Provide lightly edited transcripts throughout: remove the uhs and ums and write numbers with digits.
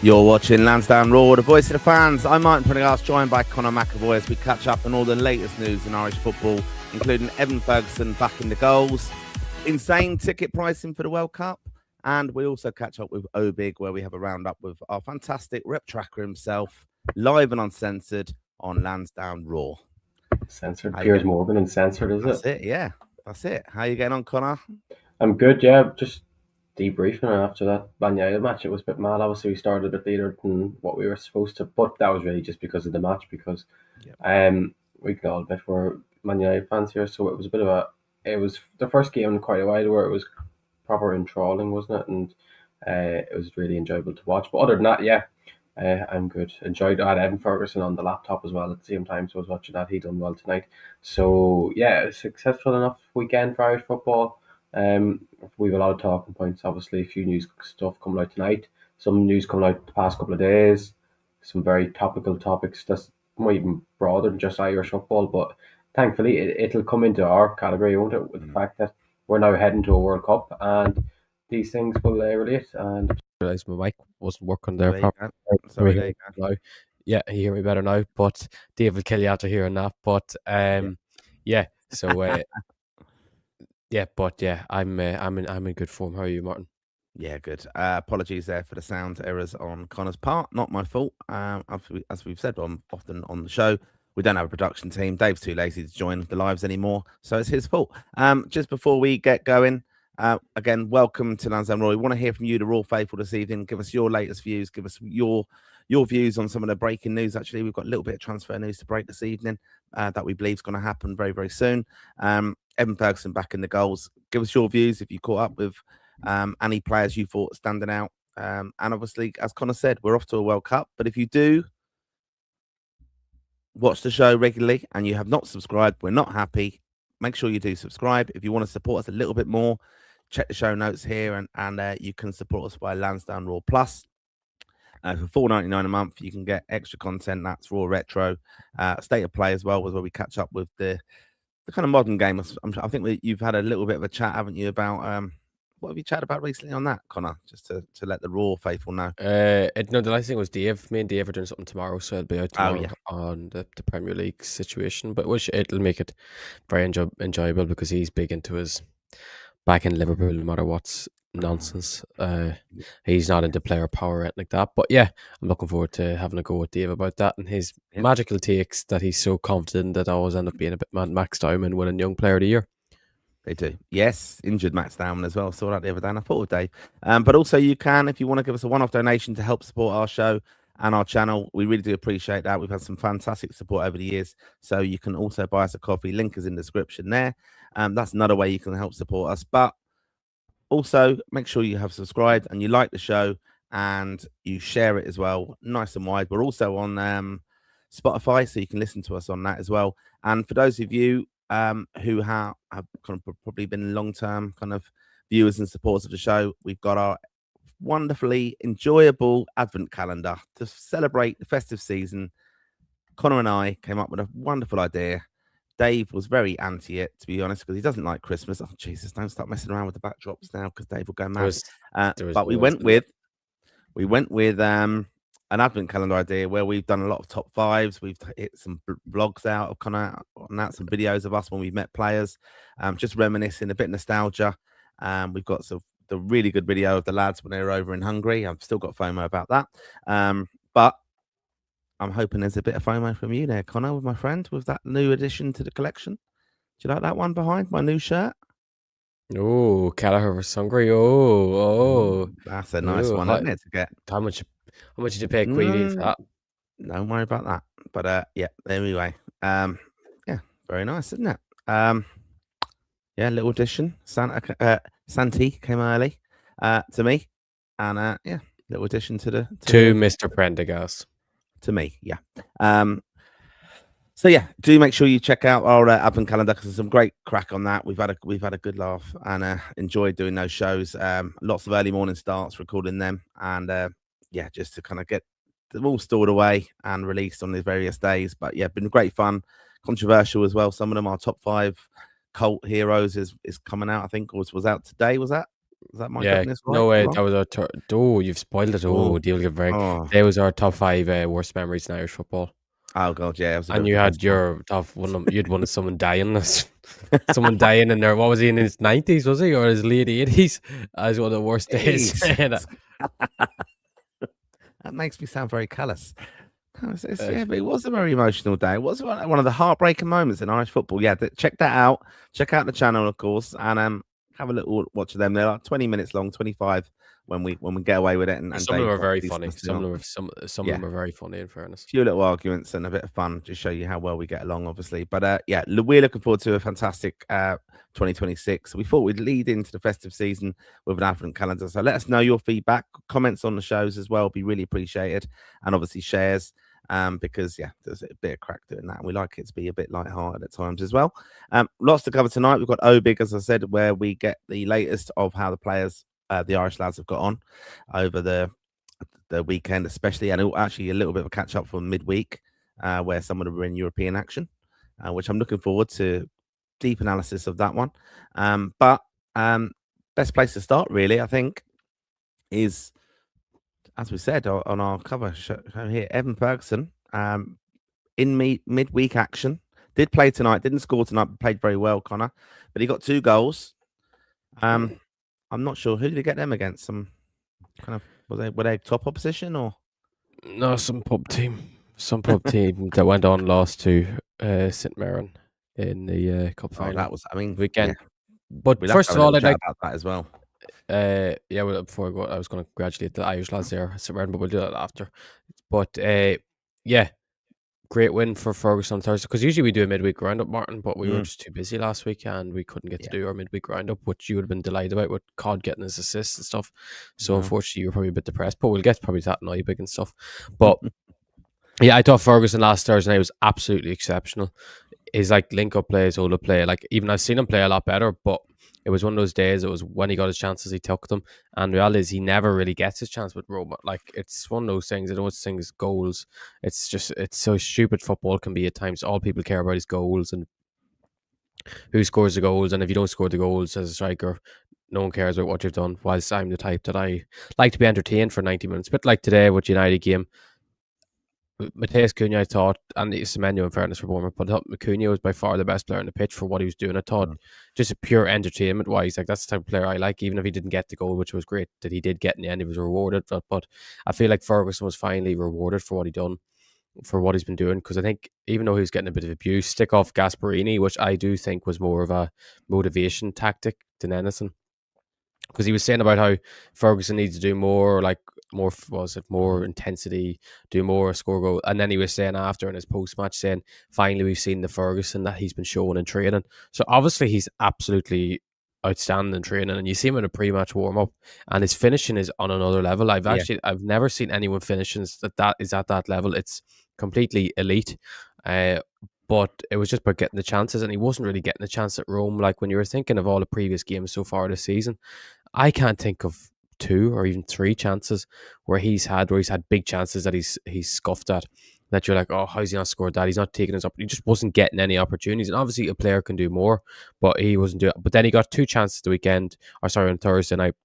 You're watching Lansdowne Raw, the voice of the fans. I'm Martin Prendergast, joined by Conor McAvoy as we catch up on all the latest news in Irish football, including Evan Ferguson back in the goals, insane ticket pricing for the World Cup, and we also catch up with Obig, where we have a roundup with our fantastic rep tracker himself, live and uncensored on Lansdowne Raw. Censored, Piers Morgan and censored, is That's it? it, yeah. That's it. How you getting on, Conor? I'm good, yeah. Just debriefing after that Man United match. It was a bit mad. Obviously, we started a bit later than what we were supposed to, but that was really just because of the match. Because we can all admit we're Man United fans here, so it was a bit of a. It was the first game in quite a while where it was proper enthralling, wasn't it? And it was really enjoyable to watch. But other than that, yeah, I'm good. Enjoyed. I had Evan Ferguson on the laptop as well at the same time, so I was watching that. He done well tonight. So yeah, a successful enough weekend for Irish football. We've a lot of talking points. Obviously, a few news stuff coming out tonight. Some news coming out the past couple of days. Some very topical topics that's more even broader than just Irish football. But thankfully, it'll come into our category, won't it? With the fact that we're now heading to a World Cup, and these things will relate. And I realised my mic wasn't working there. Sorry, there you go. Now. Yeah, you hear me better now. But Dave will kill you after hearing that. But yeah. So I'm in good form. How are you, Martin? Yeah, good. Apologies there for the sound errors on Conor's part. Not my fault. As we've said often on the show, we don't have a production team. Dave's too lazy to join the lives anymore, so it's his fault. Just before we get going, again, welcome to Lansdowne Raw. We want to hear from you, the Raw faithful, this evening. Give us your latest views. Give us your views on some of the breaking news. Actually, we've got a little bit of transfer news to break this evening that we believe is going to happen very, very soon. Evan Ferguson back in the goals. Give us your views if you caught up with any players you thought standing out. And obviously, as Conor said, we're off to a World Cup. But if you do watch the show regularly and you have not subscribed, we're not happy. Make sure you do subscribe. If you want to support us a little bit more, check the show notes here, and you can support us by Lansdowne Raw Plus. For $4.99 a month, you can get extra content. That's Raw Retro, State of Play as well, was where we catch up with the kind of modern game. I think you've had a little bit of a chat, haven't you, about what have you chatted about recently on that, Conor? Just to let the Raw faithful know. No, the last thing was Dave. Me and Dave are doing something tomorrow, so it'll be out tomorrow on the Premier League situation. But it'll make it very enjoyable because he's big into his back in Liverpool, no matter what's nonsense. He's not into player power or anything like that. But yeah, I'm looking forward to having a go with Dave about that and his magical takes that he's so confident that always end up being a bit maxed out and winning Young Player of the Year. They do. Yes, injured Max Down as well. Saw that the other day and I thought of Dave. But also you can, if you want to give us a one-off donation to help support our show and our channel, we really do appreciate that. We've had some fantastic support over the years. So you can also buy us a coffee. Link is in the description there. That's another way you can help support us. But also make sure you have subscribed and you like the show and you share it as well, nice and wide. We're also on Spotify, so you can listen to us on that as well. And for those of you who have kind of probably been long-term kind of viewers and supporters of the show, we've got our wonderfully enjoyable advent calendar to celebrate the festive season. Conor and I came up with a wonderful idea. Dave was very anti it, to be honest, because he doesn't like Christmas. Oh, Jesus, don't start messing around with the backdrops now, because Dave will go mad. But we went with an advent calendar idea where we've done a lot of top fives. We've hit some vlogs out of Conor on that, some videos of us when we met players, just reminiscing, a bit of nostalgia. We've got the really good video of the lads when they were over in Hungary. I've still got FOMO about that. But I'm hoping there's a bit of FOMO from you there, Conor, with my friend, with that new addition to the collection. Do you like that one behind my new shirt? Oh, Callagher vs Hungary. Oh, that's a nice one, isn't it? To get. How much did you pay Queevy for that? Don't worry about that. But yeah, anyway, yeah, very nice, isn't it? Yeah, little addition. Santi came early to me, and yeah, little addition to Mr. Prendergast. To me, yeah. So yeah, do make sure you check out our advent calendar because there's some great crack on that. We've had a good laugh and enjoyed doing those shows. Lots of early morning starts, recording them, and yeah, just to kind of get them all stored away and released on these various days. But yeah, been great fun, controversial as well. Some of them are top 5 cult heroes is coming out. I think was out today. Was that? Is that my Yeah, goodness right? no, Wrong? that was our you've spoiled it. Oh, Deal get very. oh, That was our top 5 worst memories in Irish football. oh God, yeah, it was a bit And of a you had depressing one. your top one. You'd wanted someone dying. Someone dying in there. What was he in his 90s? Was he, or his late 80s? As one of the worst days. Jeez. That makes me sound very callous. Yeah, but it was a very emotional day. It was one of the heartbreaking moments in Irish football. Yeah, check that out. Check out the channel, of course, and have a little watch of them. They're like 20 minutes long, 25 when we get away with it. And Some of them Dave are very obviously funny. discussed it on. Some of Yeah, them are very funny. In fairness, few little arguments and a bit of fun to show you how well we get along, obviously. But yeah, we're looking forward to a fantastic 2026. We thought we'd lead into the festive season with an advent calendar. So let us know your feedback, comments on the shows as well. Be really appreciated, and obviously shares. Because yeah, there's a bit of crack doing that, and we like it to be a bit light-hearted at times as well. Lots to cover tonight. We've got OBIG, as I said, where we get the latest of how the players, the Irish lads, have got on over the weekend, especially, and actually a little bit of a catch up from midweek, where some of them were in European action, which I'm looking forward to. Deep analysis of that one. But best place to start, really, I think, is, as we said on our cover show here, Evan Ferguson, in midweek action, did play tonight, didn't score tonight, but played very well, Connor. But he got 2 goals. I'm not sure who did he get them against. Some kind of were they top opposition or no, some pub team that went on lost to St Mirren in the cup final. That was, weekend. Yeah. But We'll first of all, I'd like about that as well. Yeah, well, before I go, I was going to congratulate the Irish lads there, but we'll do that after. But yeah, great win for Ferguson on Thursday, because usually we do a midweek roundup, Martin, but we were just too busy last week and we couldn't get to do our midweek roundup, which you would have been delighted about with Cod getting his assists and stuff. So unfortunately, you were probably a bit depressed, but we'll get probably that in IBIG and stuff. But yeah, I thought Ferguson last Thursday night was absolutely exceptional. His link-up play, his hold-up play, even I've seen him play a lot better, but it was one of those days. It was when he got his chances, he took them. And the reality is, he never really gets his chance with Roma. It's one of those things. I don't think it's goals. It's so stupid. Football can be at times. All people care about is goals and who scores the goals. And if you don't score the goals as a striker, no one cares about what you've done. Whilst I'm the type that I like to be entertained for 90 minutes. But like today with United game, Matheus Cunha, I thought, and Semenyo, in fairness, for Bournemouth, but I thought Cunha was by far the best player on the pitch for what he was doing. I thought, just a pure entertainment wise, that's the type of player I like, even if he didn't get the goal, which was great that he did get in the end. He was rewarded, but I feel like Ferguson was finally rewarded for what he done, for what he's been doing, because I think even though he was getting a bit of abuse, stick off Gasparini, which I do think was more of a motivation tactic than anything. Because he was saying about how Ferguson needs to do more, more intensity, do more, score goal. And then he was saying after in his post-match, saying, finally we've seen the Ferguson that he's been showing in training. So obviously he's absolutely outstanding in training, and you see him in a pre-match warm-up, and his finishing is on another level. I've never seen anyone finishing that is at that level. It's completely elite. But it was just about getting the chances, and he wasn't really getting the chance at Rome. Like, when you were thinking of all the previous games so far this season, I can't think of 2 or even 3 chances where he's had big chances that he's scuffed at, that you're like, oh, how's he not scored that? He's not taking us up. He just wasn't getting any opportunities. And obviously a player can do more, but he wasn't doing it. But then he got 2 chances on Thursday night.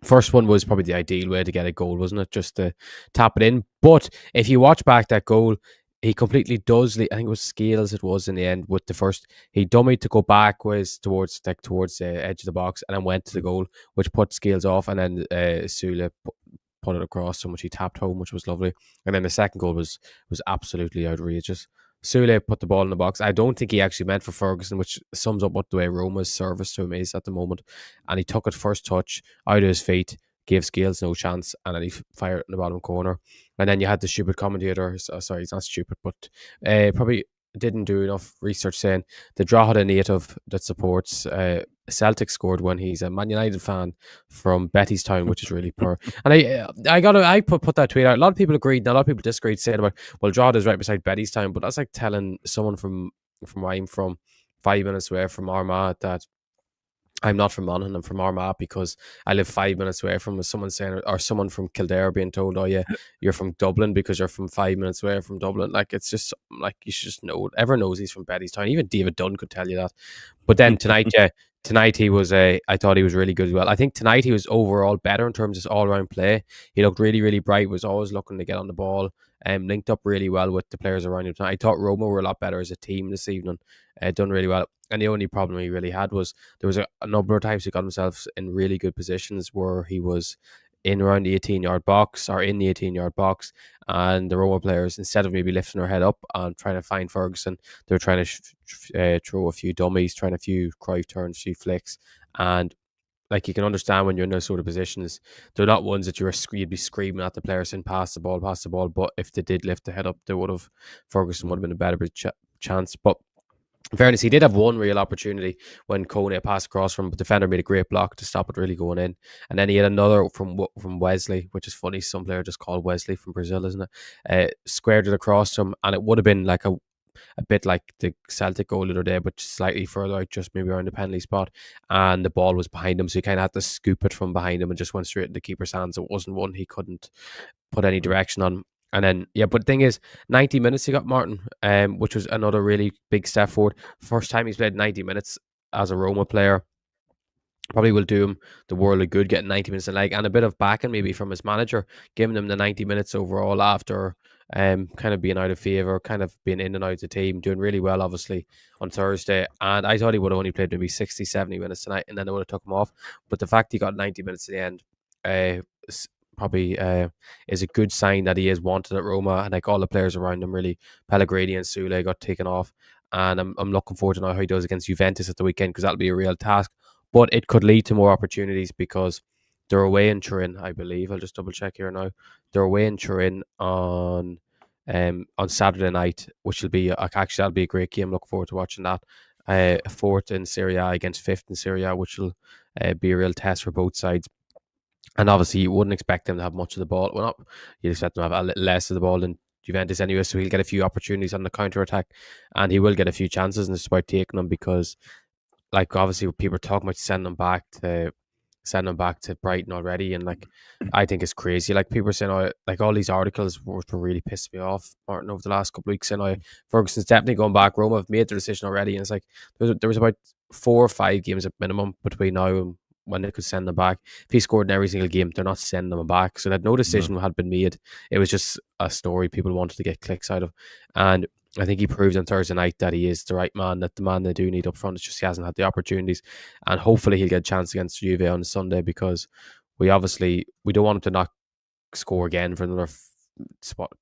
First one was probably the ideal way to get a goal, wasn't it? Just to tap it in. But if you watch back that goal, he completely does. I think it was Scales. It was in the end with the first. He dummied to go backwards towards the edge of the box, and then went to the goal, which put Scales off. And then Sule put it across, and which he tapped home, which was lovely. And then the second goal was absolutely outrageous. Sule put the ball in the box. I don't think he actually meant for Ferguson, which sums up what the way Roma's service to him is at the moment. And he took it first touch out of his feet, gave Scales no chance, and then he fired it in the bottom corner. And then you had the stupid commentator, sorry, he's not stupid, but probably didn't do enough research, saying the Drogheda native that supports Celtic scored when he's a Man United fan from Bettystown, which is really poor. And I put that tweet out. A lot of people agreed, and a lot of people disagreed, saying about, well, Drogheda's right beside Bettystown, but that's like telling someone from where I'm from, 5 minutes away from Armagh, that I'm not from Monaghan, I'm from Armagh because I live 5 minutes away from someone saying, or someone from Kildare being told, oh yeah, you're from Dublin because you're from 5 minutes away from Dublin. Like, it's just like, you should just know. Everyone knows he's from Bettystown. Even David Dunn could tell you that. But then tonight he was I thought he was really good as well. I think tonight he was overall better in terms of all round play. He looked really, really bright, was always looking to get on the ball, linked up really well with the players around him tonight. I thought Roma were a lot better as a team this evening, done really well. And the only problem he really had was there was a number of times he got himself in really good positions where he was in around the 18-yard box or in the 18-yard box, and the Roma players, instead of maybe lifting their head up and trying to find Ferguson, they were trying to throw a few dummies, trying a few Cruyff turns, a few flicks, and like, you can understand when you're in those sort of positions, they're not ones that you'd be screaming at the players saying pass the ball, pass the ball. But if they did lift the head up, Ferguson would have been a better chance. But in fairness, he did have one real opportunity when Kone passed across from, but the defender made a great block to stop it really going in. And then he had another from Wesley, which is funny. Some player just called Wesley from Brazil, isn't it? Squared it across him, and it would have been like a bit like the Celtic goal the other day, but slightly further out, just maybe around the penalty spot. And the ball was behind him, so he kind of had to scoop it from behind him and just went straight into the keeper's hands. It wasn't one he couldn't put any direction on. And then, yeah, but the thing is, 90 minutes he got, Martin, which was another really big step forward. First time he's played 90 minutes as a Roma player. Probably will do him the world of good, getting 90 minutes of leg and a bit of backing maybe from his manager, giving him the 90 minutes overall after kind of being out of favour, kind of being in and out of the team, doing really well, obviously, on Thursday. And I thought he would have only played maybe 60, 70 minutes tonight, and then they would have took him off. But the fact he got 90 minutes at the end probably is a good sign that he is wanted at Roma, and like all the players around him, really. Pellegrini and Sule got taken off, and I'm looking forward to know how he does against Juventus at the weekend, because that'll be a real task. But it could lead to more opportunities because they're away in Turin, I believe. I'll just double check here now. They're away in Turin on Saturday night, which will be actually, that'll be a great game. Look forward to watching that. Fourth in Serie A against fifth in Serie A, which will be a real test for both sides. And obviously, you wouldn't expect them to have much of the ball. Well, you'd expect them to have a little less of the ball than Juventus anyway, so he'll get a few opportunities on the counter-attack, and he will get a few chances, and it's about taking them, because like, obviously people are talking about sending them back to Brighton already, and like, I think it's crazy. Like, people are saying, like, all these articles were really pissed me off, Martin, over the last couple of weeks, saying, Ferguson's definitely going back. Roma have made their decision already, and it's like there was about 4 or 5 games at minimum between now and when they could send them back. If he scored in every single game, they're not sending them back. So that no decision had been made. It was just a story people wanted to get clicks out of, and I think he proved on Thursday night that he is the right man, that the man they do need up front. It's just he hasn't had the opportunities, and hopefully he'll get a chance against Juve on Sunday, because we don't want him to not score again for another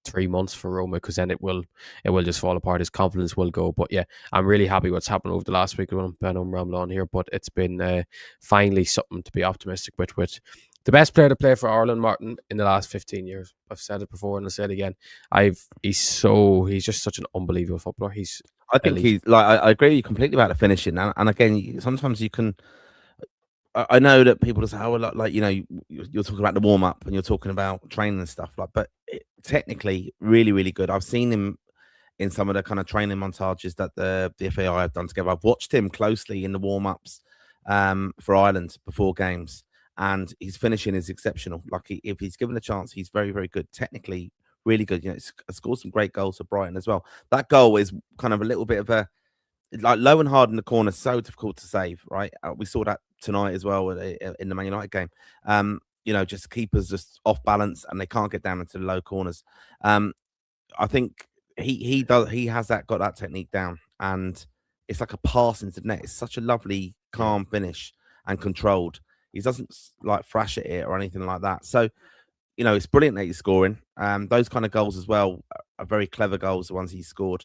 3 months for Roma, because then it will just fall apart. His confidence will go. But yeah, I'm really happy what's happened over the last week. I'm ramble on here, but it's been finally something to be optimistic with the best player to play for Ireland, Martin, in the last 15 years. I've said it before and I'll say it again. He's just such an unbelievable footballer. I think he's like, I agree with you completely about the finishing. And again, sometimes you can, I know that people say, oh, like, you know, you're talking about the warm up and you're talking about training and stuff, like, but technically really, really good. I've seen him in some of the kind of training montages that the FAI have done together. I've watched him closely in the warm ups for Ireland before games, and his finishing is exceptional. Like, if he's given a chance, he's very, very good. Technically, really good. You know, he's scored some great goals for Brighton as well. That goal is kind of a little bit of a, like, low and hard in the corner, so difficult to save, right? We saw that tonight as well in the Man United game. You know, just keepers just off balance and they can't get down into the low corners. I think he has got that technique down, and it's like a pass into the net. It's such a lovely, calm finish and controlled. He doesn't like thrash at it or anything like that. So, you know, it's brilliant that he's scoring. Those kind of goals as well are very clever goals, the ones he scored.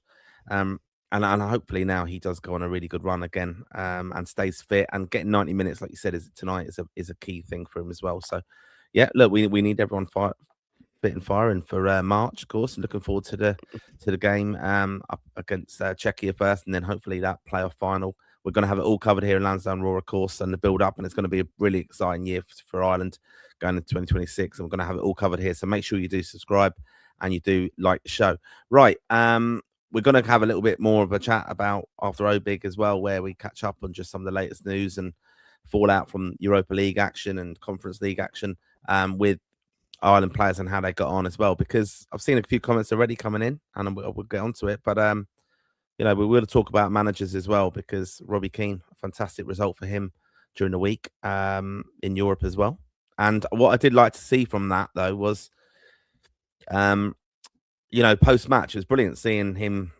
And hopefully now he does go on a really good run again, and stays fit, and getting 90 minutes, like you said, tonight is a key thing for him as well. So, yeah, look, we need everyone fit and firing for March, of course, and looking forward to the game up against Czechia first, and then hopefully that playoff final. We're going to have it all covered here in Lansdowne Raw, of course, and the build up, and it's going to be a really exciting year for Ireland going into 2026, and we're going to have it all covered here. So make sure you do subscribe and you do like the show. Right. We're going to have a little bit more of a chat about after Obig as well, where we catch up on just some of the latest news and fallout from Europa League action and Conference League action with Ireland players and how they got on as well. Because I've seen a few comments already coming in, and we'll get onto it. But we will talk about managers as well, because Robbie Keane, a fantastic result for him during the week in Europe as well. And what I did like to see from that, though, was, post match, it was brilliant seeing him,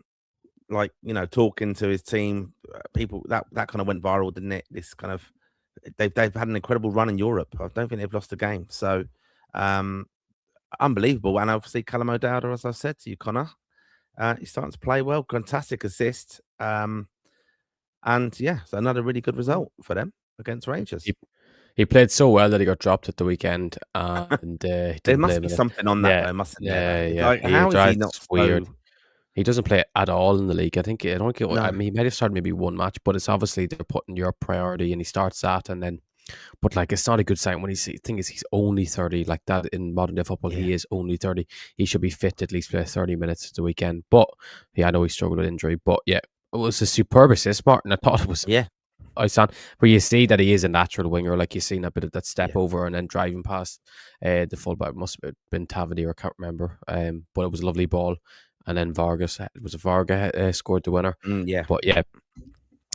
talking to his team. People that kind of went viral, didn't it? This kind of they've had an incredible run in Europe. I don't think they've lost a game. So unbelievable. And obviously Callum O'Dowd, as I've said to you, Connor, he's starting to play well. Fantastic assist. And yeah, so another really good result for them against Rangers. He played so well that he got dropped at the weekend, and there must be something on that, though, mustn't there? Yeah. How is he not weird? so... He doesn't play at all in the league. I mean, he might have started maybe one match, but it's obviously they're putting your priority, and he starts that, and then, but it's not a good sign when he's only 30. Like that in modern day football, he is only 30. He should be fit to at least play 30 minutes at the weekend. But I know he struggled with injury, but yeah, it was a superb assist, Martin. I thought it was where you see that he is a natural winger, like you've seen a bit of that step over and then driving past the fullback. Must have been Tavernier, I can't remember. But it was a lovely ball. And then Vargas scored the winner. But yeah,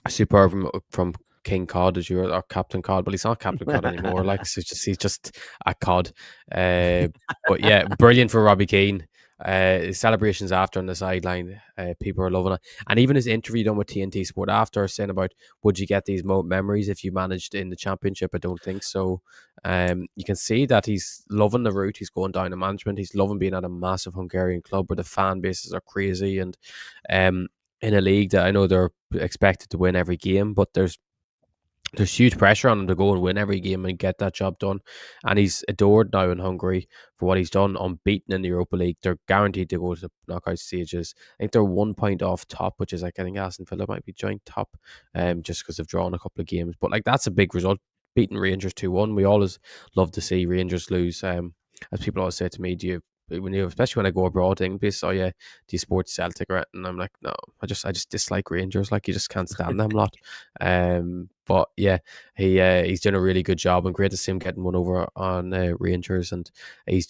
superb from King Cod, or Captain Cod. But he's not Captain Cod anymore. He's just a cod. But yeah, brilliant for Robbie Keane. His celebrations after on the sideline, people are loving it. And even his interview done with TNT Sport after, saying about, would you get these memories if you managed in the Championship? I don't think so. You can see that he's loving the route he's going down in management. He's loving being at a massive Hungarian club where the fan bases are crazy, and in a league that I know they're expected to win every game, but there's huge pressure on him to go and win every game and get that job done. And he's adored now in Hungary for what he's done, unbeaten in the Europa League. They're guaranteed to go to the knockout stages. I think they're 1 point off top, which is I think Aston Villa might be joint top, just because they've drawn a couple of games. But that's a big result, beating Rangers 2-1. We always love to see Rangers lose. As people always say to me, especially when I go abroad in English, do you support Celtic? And I'm like, no, I just dislike Rangers. You just can't stand them a lot. But yeah, he's done a really good job, and great to see him getting one over on Rangers. And you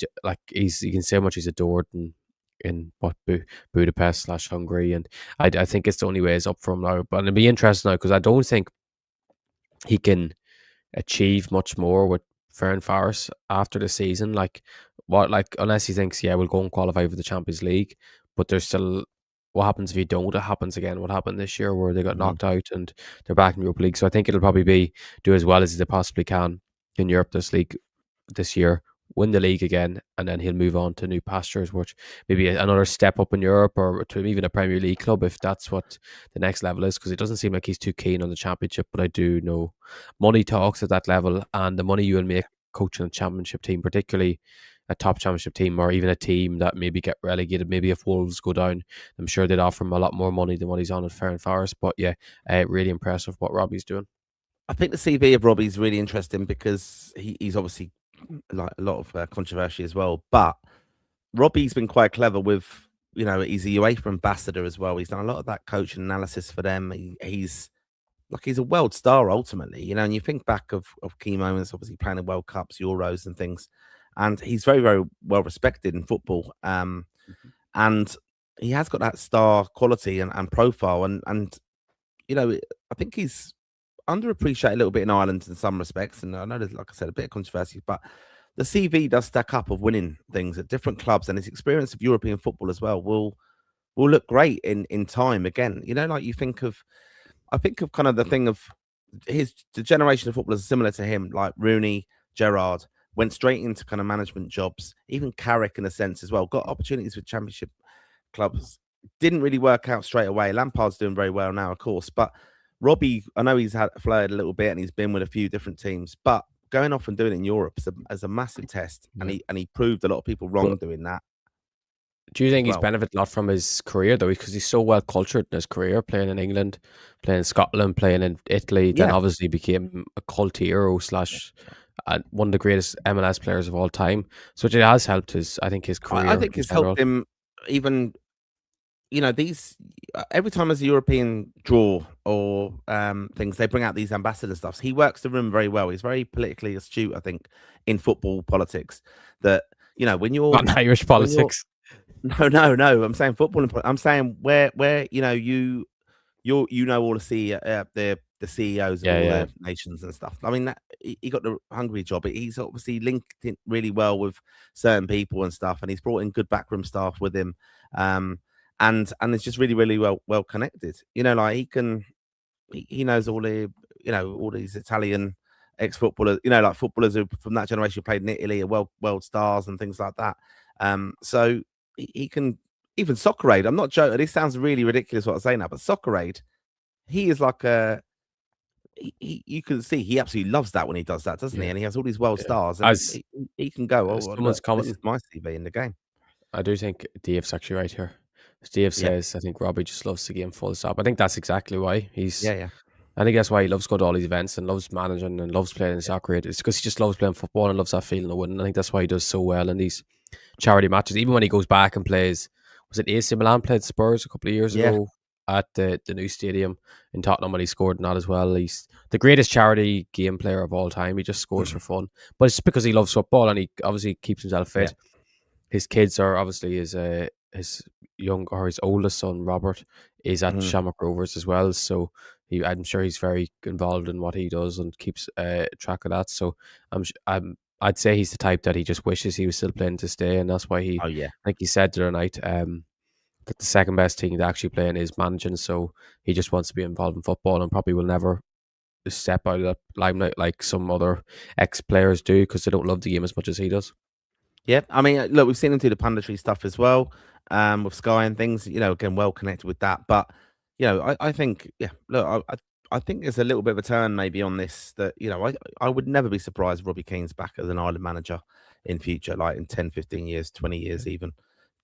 can see how much he's adored in Budapest / Hungary, and I think it's the only way is up for him now. But it'll be interesting now, because I don't think he can achieve much more with Ferencváros after the season. Unless he thinks, we'll go and qualify for the Champions League, but there's still, what happens if you don't? It happens again. What happened this year where they got knocked out and they're back in Europa League. So I think it'll probably do as well as they possibly can in Europe this year, win the league again, and then he'll move on to new pastures, which maybe another step up in Europe, or to even a Premier League club, if that's what the next level is, because it doesn't seem like he's too keen on the Championship. But I do know money talks at that level, and the money you will make coaching a Championship team, particularly a top Championship team, or even a team that maybe get relegated, maybe if Wolves go down, I'm sure they'd offer him a lot more money than what he's on at Ferencváros. But yeah, really impressive what Robbie's doing. I think the CV of Robbie's really interesting, because he's obviously a lot of controversy as well. But Robbie's been quite clever with, he's a UEFA ambassador as well. He's done a lot of that coaching analysis for them. He's a world star ultimately, and you think back of key moments, obviously playing in World Cups, Euros and things. And he's very, very well respected in football. And he has got that star quality and profile. And I think he's underappreciated a little bit in Ireland in some respects. And I know there's, like I said, a bit of controversy, but the CV does stack up of winning things at different clubs, and his experience of European football as well will look great in time again. You think of, I think of kind of the thing of the generation of footballers similar to him, like Rooney, Gerrard, went straight into kind of management jobs. Even Carrick, in a sense, as well, got opportunities with Championship clubs. Didn't really work out straight away. Lampard's doing very well now, of course, but Robbie, I know he's flirted a little bit and he's been with a few different teams, but going off and doing it in Europe is a massive test, and he proved a lot of people wrong doing that. Do you think he's benefited a lot from his career, though? Because he's so well cultured in his career, playing in England, playing in Scotland, playing in Italy, then obviously became a cult hero / one of the greatest MLS players of all time. So it has helped his career. I think it's helped him even these every time there's a European draw or things, they bring out these ambassador stuffs. He works the room very well. He's very politically astute, I think, in football politics. That when you're Not in Irish politics. No. I'm saying football. I'm saying where you know all the CEOs of all the nations and stuff. I mean, he got the Hungary job. He's obviously linked in really well with certain people and stuff, and he's brought in good backroom staff with him. And it's just really, really well connected. Like he knows all all these Italian ex-footballers. Like footballers who from that generation who played in Italy, are world stars and things like that. So he can. Even Soccer Aid, I'm not joking. This sounds really ridiculous what I'm saying now, but Soccer Aid, he is like you can see he absolutely loves that when he does that, doesn't he? And he has all these world stars, and he can go. Someone's look, this is my CV in the game. I do think Dave's actually right here. Dave says, I think Robbie just loves the game full stop. I think that's exactly why he's. Yeah. I think that's why he loves going to all these events and loves managing and loves playing in Soccer Aid. It's because he just loves playing football and loves that feeling of winning. I think that's why he does so well in these charity matches. Even when he goes back and plays, was it AC Milan played Spurs a couple of years ago at the new stadium in Tottenham, and he scored in that as well. He's the greatest charity game player of all time. He just scores for fun, but it's because he loves football and he obviously keeps himself fit. His kids are obviously his oldest son Robert is at Shamrock Rovers as well, so I'm sure he's very involved in what he does and keeps track of that. So I'd say he's the type that he just wishes he was still playing to stay, and that's why he. Like he said the other night, that the second best thing to actually playing is managing. So he just wants to be involved in football, and probably will never step out of that limelight like some other ex-players do because they don't love the game as much as he does. Yeah, I mean, look, we've seen him do the punditry stuff as well, with Sky and things. Again, well connected with that. But I think, look, I think there's a little bit of a turn maybe on this. That I would never be surprised if Robbie Keane's back as an Ireland manager in future, like in 10, 15 years, 20 years even.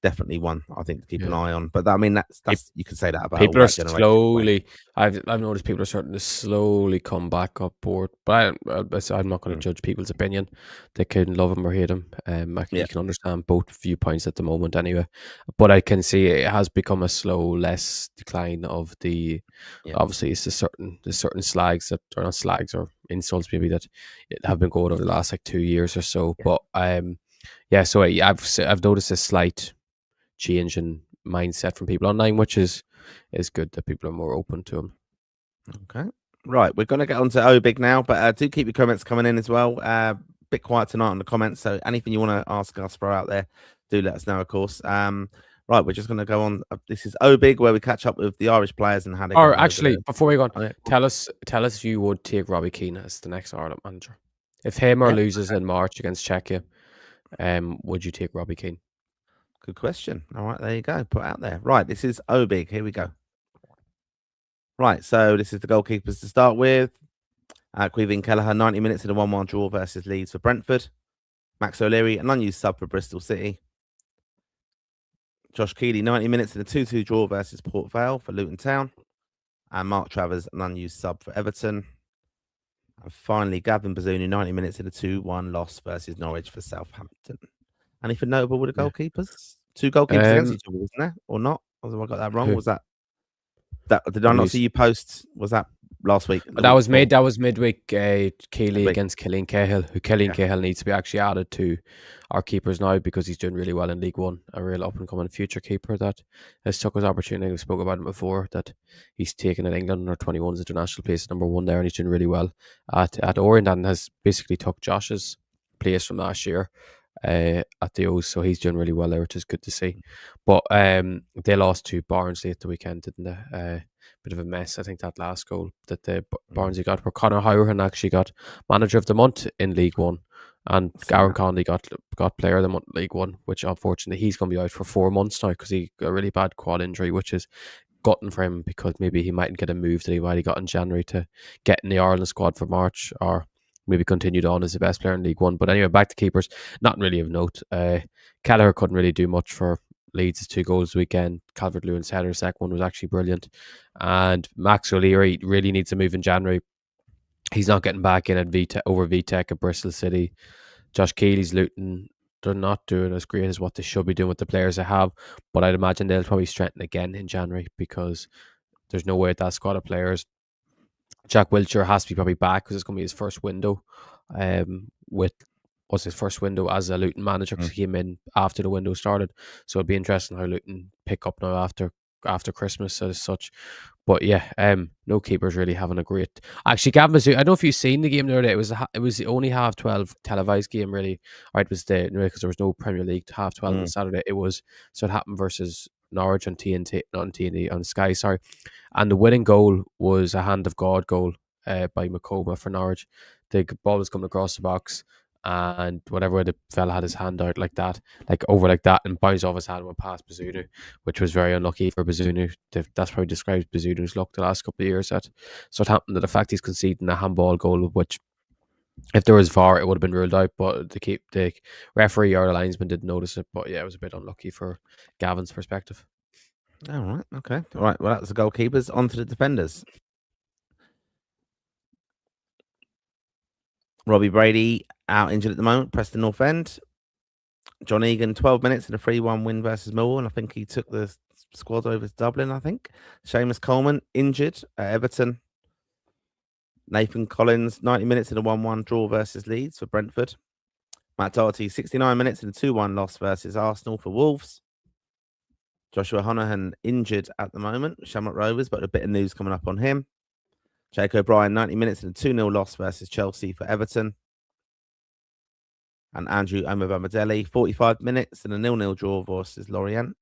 Definitely one I think to keep an eye on. But I mean, that's you could say that about people are slowly. I've noticed people are starting to slowly come back up board. But I'm not going to judge people's opinion. They can love him or hate him. You can understand both viewpoints at the moment anyway. But I can see it has become a slow, less decline of the. Obviously, it's there's certain slags that are not slags or insults maybe that have been going over the last 2 years or so. But so I've noticed a slight change in mindset from people online, which is good that people are more open to him. Okay, right, we're going to get on to Obig now, but do keep your comments coming in as well. Bit quiet tonight on the comments, so anything you want to ask us for out there, do let us know, of course. Right, we're just going to go on. This is Obig, where we catch up with the Irish players and how they. Or actually, before we go on, tell us if you would take Robbie Keane as the next Ireland manager. If Hamer loses in March against Czechia, would you take Robbie Keane? Good question. All right, there you go. Put out there. Right, this is Obig. Here we go. Right, so this is the goalkeepers to start with. Caoimhín Kelleher, 90 minutes in a 1-1 draw versus Leeds for Brentford. Max O'Leary, an unused sub for Bristol City. Josh Keeley, 90 minutes in a 2-2 draw versus Port Vale for Luton Town. And Mark Travers, an unused sub for Everton. And finally, Gavin Bazunu, 90 minutes in a 2-1 loss versus Norwich for Southampton. Anything notable with the goalkeepers? 2 goalkeepers against each other, wasn't there? Or not? Have I got that wrong? Was that did I not see you post? Was that last week? That was midweek. Keeley against Cillian Cahill, who Cillian Cahill needs to be actually added to our keepers now because he's doing really well in League One. A real up and coming future keeper that has took his opportunity. We spoke about him before, that he's taken in England under 21's international place number 1 there, and he's doing really well at Orient and has basically took Josh's place from last year at the O's, so he's doing really well there, which is good to see. But they lost to Barnsley at the weekend, didn't they? Bit of a mess, I think, that last goal that the Barnsley got, where Conor Hourhan actually got manager of the month in League One, and Gavin Conley got player of the month in League One, which unfortunately he's going to be out for 4 months now because he got a really bad quad injury, which is gutting for him because maybe he mightn't get a move that he might have got in January to get in the Ireland squad for March, or maybe continued on as the best player in League One. But anyway, back to keepers. Not really of note. Kelleher couldn't really do much for Leeds' 2 goals this weekend. Calvert-Lewin's header, second one, was actually brilliant. And Max O'Leary really needs to move in January. He's not getting back in at over VTech at Bristol City. Josh Keeley's Luton not doing as great as what they should be doing with the players they have. But I'd imagine they'll probably strengthen again in January because there's no way that squad of players. Jack Wilshere has to be probably back because it's going to be his first window. With was his first window as a Luton manager because he came in after the window started. So it'd be interesting how Luton pick up now after Christmas as such. But yeah, no keepers really having a great. Actually, Gavin Bazunu, I don't know if you've seen the game the other day. It was the only 12:30 televised game really. Or it was because there was no Premier League 12:30 on Saturday. It was Southampton versus Norwich on TNT, not on TNT, on Sky. Sorry, and the winning goal was a hand of God goal by Makoma for Norwich. The ball was coming across the box, and whatever the fella had his hand out like that, and bounced off his hand and went past Bazunu, which was very unlucky for Bazunu. That's probably describes Bazunu's luck the last couple of years at Southampton. The fact he's conceding a handball goal, which if there was VAR, it would have been ruled out, but the referee or the linesman didn't notice it. But yeah, it was a bit unlucky for Gavin's perspective. All right, okay. All right, well, that's the goalkeepers. On to the defenders. Robbie Brady out injured at the moment, Preston North End. John Egan, 12 minutes in a 3-1 win versus Millwall, and I think he took the squad over to Dublin, I think. Seamus Coleman, injured at Everton. Nathan Collins, 90 minutes in a 1-1 draw versus Leeds for Brentford. Matt Doherty, 69 minutes in a 2-1 loss versus Arsenal for Wolves. Joshua Honohan, injured at the moment, Shamrock Rovers, but a bit of news coming up on him. Jake O'Brien, 90 minutes in a 2-0 loss versus Chelsea for Everton. And Andrew Omobamidele, 45 minutes in a 0-0 draw versus Lorient.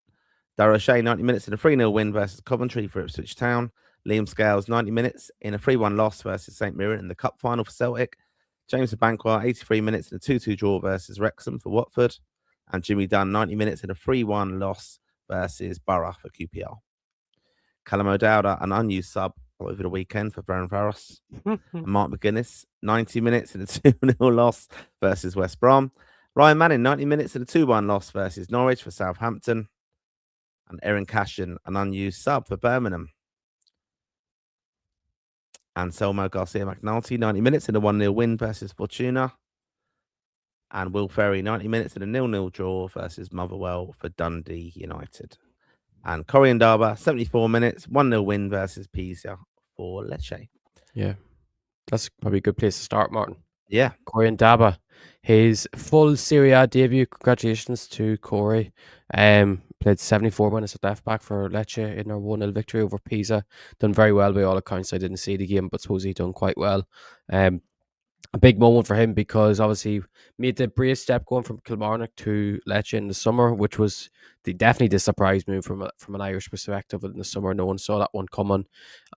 Darragh O'Shea, 90 minutes in a 3-0 win versus Coventry for Ipswich Town. Liam Scales, 90 minutes in a 3-1 loss versus St Mirren in the Cup final for Celtic. James Abankwah, 83 minutes in a 2-2 draw versus Wrexham for Watford. And Jimmy Dunn, 90 minutes in a 3-1 loss versus Borough for QPR. Callum O'Dowd, an unused sub over the weekend for Brown Farros. And Mark McGuinness, 90 minutes in a 2-0 loss versus West Brom. Ryan Manning, 90 minutes in a 2-1 loss versus Norwich for Southampton. And Erin Cashin, an unused sub for Birmingham. And Selmo Garcia McNulty, 90 minutes in a 1-0 win versus Fortuna. And Will Ferry, 90 minutes in a 0-0 draw versus Motherwell for Dundee United. And Corian Darba, 74 minutes, 1-0 win versus Pisa for Lecce. Yeah, that's probably a good place to start, Martin. Yeah. Corian Darba, his full Serie A debut. Congratulations to Corey. Played 74 minutes at left back for Lecce in their 1-0 victory over Pisa. Done very well by all accounts. I didn't see the game, but suppose he done quite well. A big moment for him because obviously made the brave step going from Kilmarnock to Lecce in the summer, which was definitely the surprise move from an Irish perspective in the summer. No one saw that one coming,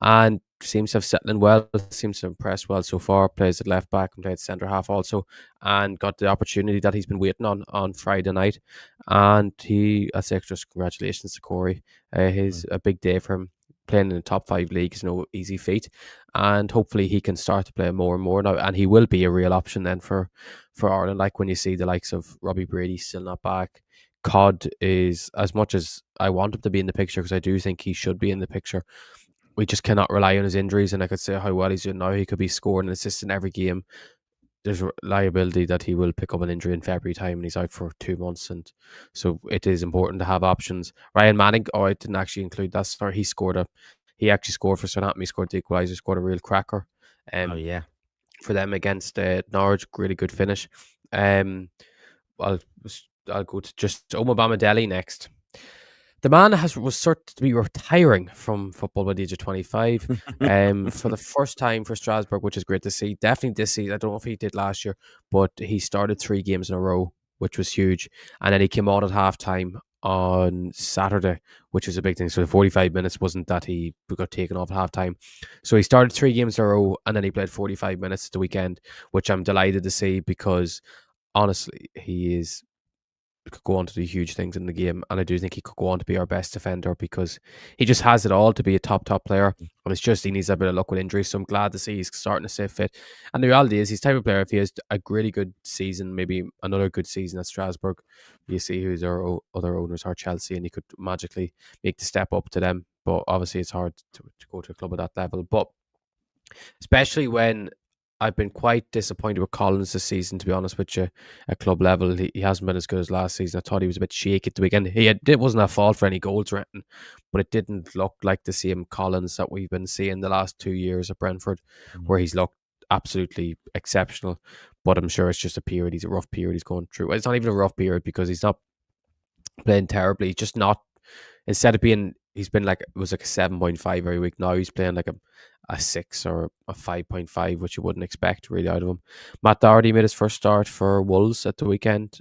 and seems to have settled in well. Seems to have impressed well so far. Plays at left back and played centre half also, and got the opportunity that he's been waiting on Friday night. And I say just congratulations to Corey. His a big day for him. Playing in the top 5 leagues is no easy feat, and hopefully he can start to play more and more now, and he will be a real option then for Ireland. Like when you see the likes of Robbie Brady still not back, Cod is, as much as I want him to be in the picture because I do think he should be in the picture, we just cannot rely on his injuries. And I could say how well he's doing now. He could be scoring and assisting every game. There's a liability that he will pick up an injury in February time and he's out for 2 months, and so it is important to have options. Ryan Manning, I didn't actually include that. Sorry, he actually scored for Southampton. He scored the equaliser, scored a real cracker. For them against Norwich, really good finish. I'll go to just Omobamidele next. The man was certain to be retiring from football by the age of 25 for the first time for Strasbourg, which is great to see. Definitely this season. I don't know if he did last year, but he started 3 games in a row, which was huge. And then he came on at halftime on Saturday, which was a big thing. So the 45 minutes wasn't that he got taken off at halftime. So he started 3 games in a row and then he played 45 minutes at the weekend, which I'm delighted to see because honestly, he could go on to do huge things in the game, and I do think he could go on to be our best defender because he just has it all to be a top player, and it's just he needs a bit of luck with injuries. So I'm glad to see he's starting to stay fit. And the reality is, he's the type of player, if he has a really good season, maybe another good season at Strasbourg, you see who's our other owners are, Chelsea, and he could magically make the step up to them. But obviously it's hard to go to a club at that level, but especially when I've been quite disappointed with Collins this season, to be honest with you. At club level, he hasn't been as good as last season. I thought he was a bit shaky at the weekend. It wasn't a fault for any goals or anything, but it didn't look like the same Collins that we've been seeing the last 2 years at Brentford, where he's looked absolutely exceptional. But I'm sure it's just a period. He's a rough period he's going through. It's not even a rough period because he's not playing terribly. He's just not. Instead of being, he's been like, it was like a 7.5 every week. Now he's playing like a 6 or a 5.5, which you wouldn't expect really out of him. Matt Doherty made his first start for Wolves at the weekend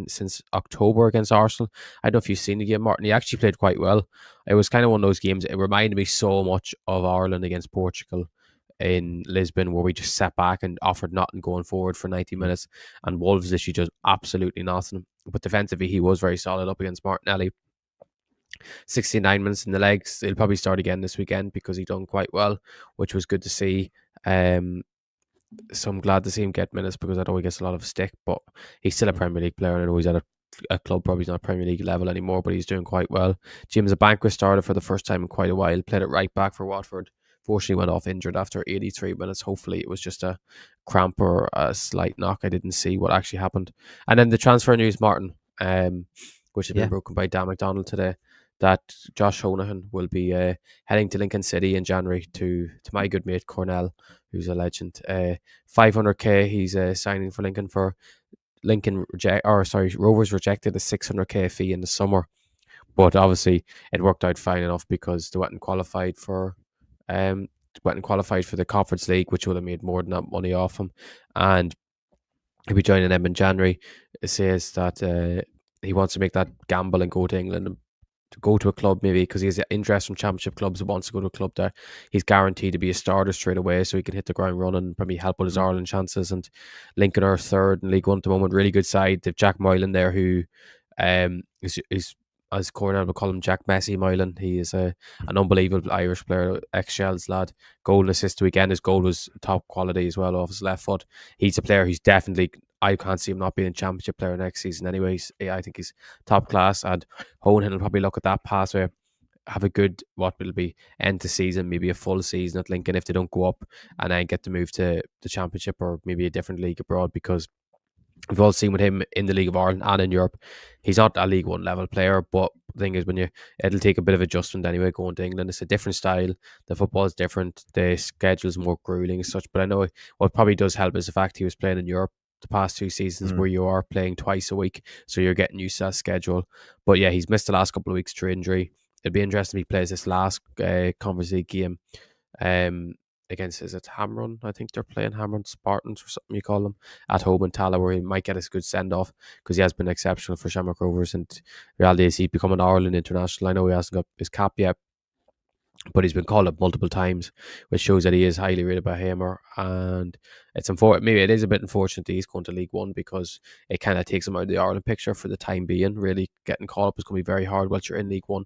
since October against Arsenal. I don't know if you've seen the game, Martin. He actually played quite well. It was kind of one of those games. It reminded me so much of Ireland against Portugal in Lisbon, where we just sat back and offered nothing going forward for 90 minutes, and Wolves literally just absolutely nothing. But defensively, he was very solid up against Martinelli. 69 minutes in the legs. He'll probably start again this weekend because he done quite well, which was good to see. So I'm glad to see him get minutes because I know he gets a lot of stick, but he's still a Premier League player, and I know he's at a club, probably not Premier League level anymore, but he's doing quite well. James Abankwah started for the first time in quite a while, played it right back for Watford. Fortunately went off injured after 83 minutes. Hopefully it was just a cramp or a slight knock. I didn't see what actually happened. And then the transfer news, Martin, which has been broken by Dan McDonald today, that Josh Honohan will be heading to Lincoln City in January to my good mate Cornell, who's a legend. 500k he's signing for Lincoln for. Rovers rejected a 600k fee in the summer, but obviously it worked out fine enough because they went and qualified for the Conference League, which would have made more than that money off him, and he'll be joining them in January. It says that he wants to make that gamble and go to England and to go to a club maybe because he has interest from championship clubs and wants to go to a club there. He's guaranteed to be a starter straight away, so he can hit the ground running and probably help with his Ireland chances. And Lincoln are third in League One at the moment, really good side. They've Jack Moylan there, who is as Cornell would call him, Jack Messi Moylan. He is an unbelievable Irish player, ex-Shells lad. Goal and assist weekend. His goal was top quality as well off his left foot. He's a player who's definitely, I can't see him not being a championship player next season anyways. I think he's top class, and Honehan will probably look at that pathway, have a good, what will be, end to season, maybe a full season at Lincoln if they don't go up, and then get to move to the championship or maybe a different league abroad, because we've all seen with him in the League of Ireland and in Europe, he's not a League One level player. But the thing is, it'll take a bit of adjustment anyway going to England. It's a different style. The football is different. The schedule's more grueling as such. But I know what probably does help is the fact he was playing in Europe the past 2 seasons, where you are playing twice a week, so you're getting used to that schedule. But yeah, he's missed the last couple of weeks through injury. It'd be interesting if he plays this last Conference League game. Against, is it Hamrun? I think they're playing Hamrun Spartans or something you call them, at home in Tala, where he might get a good send-off because he has been exceptional for Shamrock Rovers, and reality is he's become an Ireland international. I know he hasn't got his cap yet, but he's been called up multiple times, which shows that he is highly rated by Hamer. And it's unfortunate, maybe it is a bit unfortunate that he's going to League One, because it kind of takes him out of the Ireland picture for the time being. Really getting called up is going to be very hard whilst you're in League One.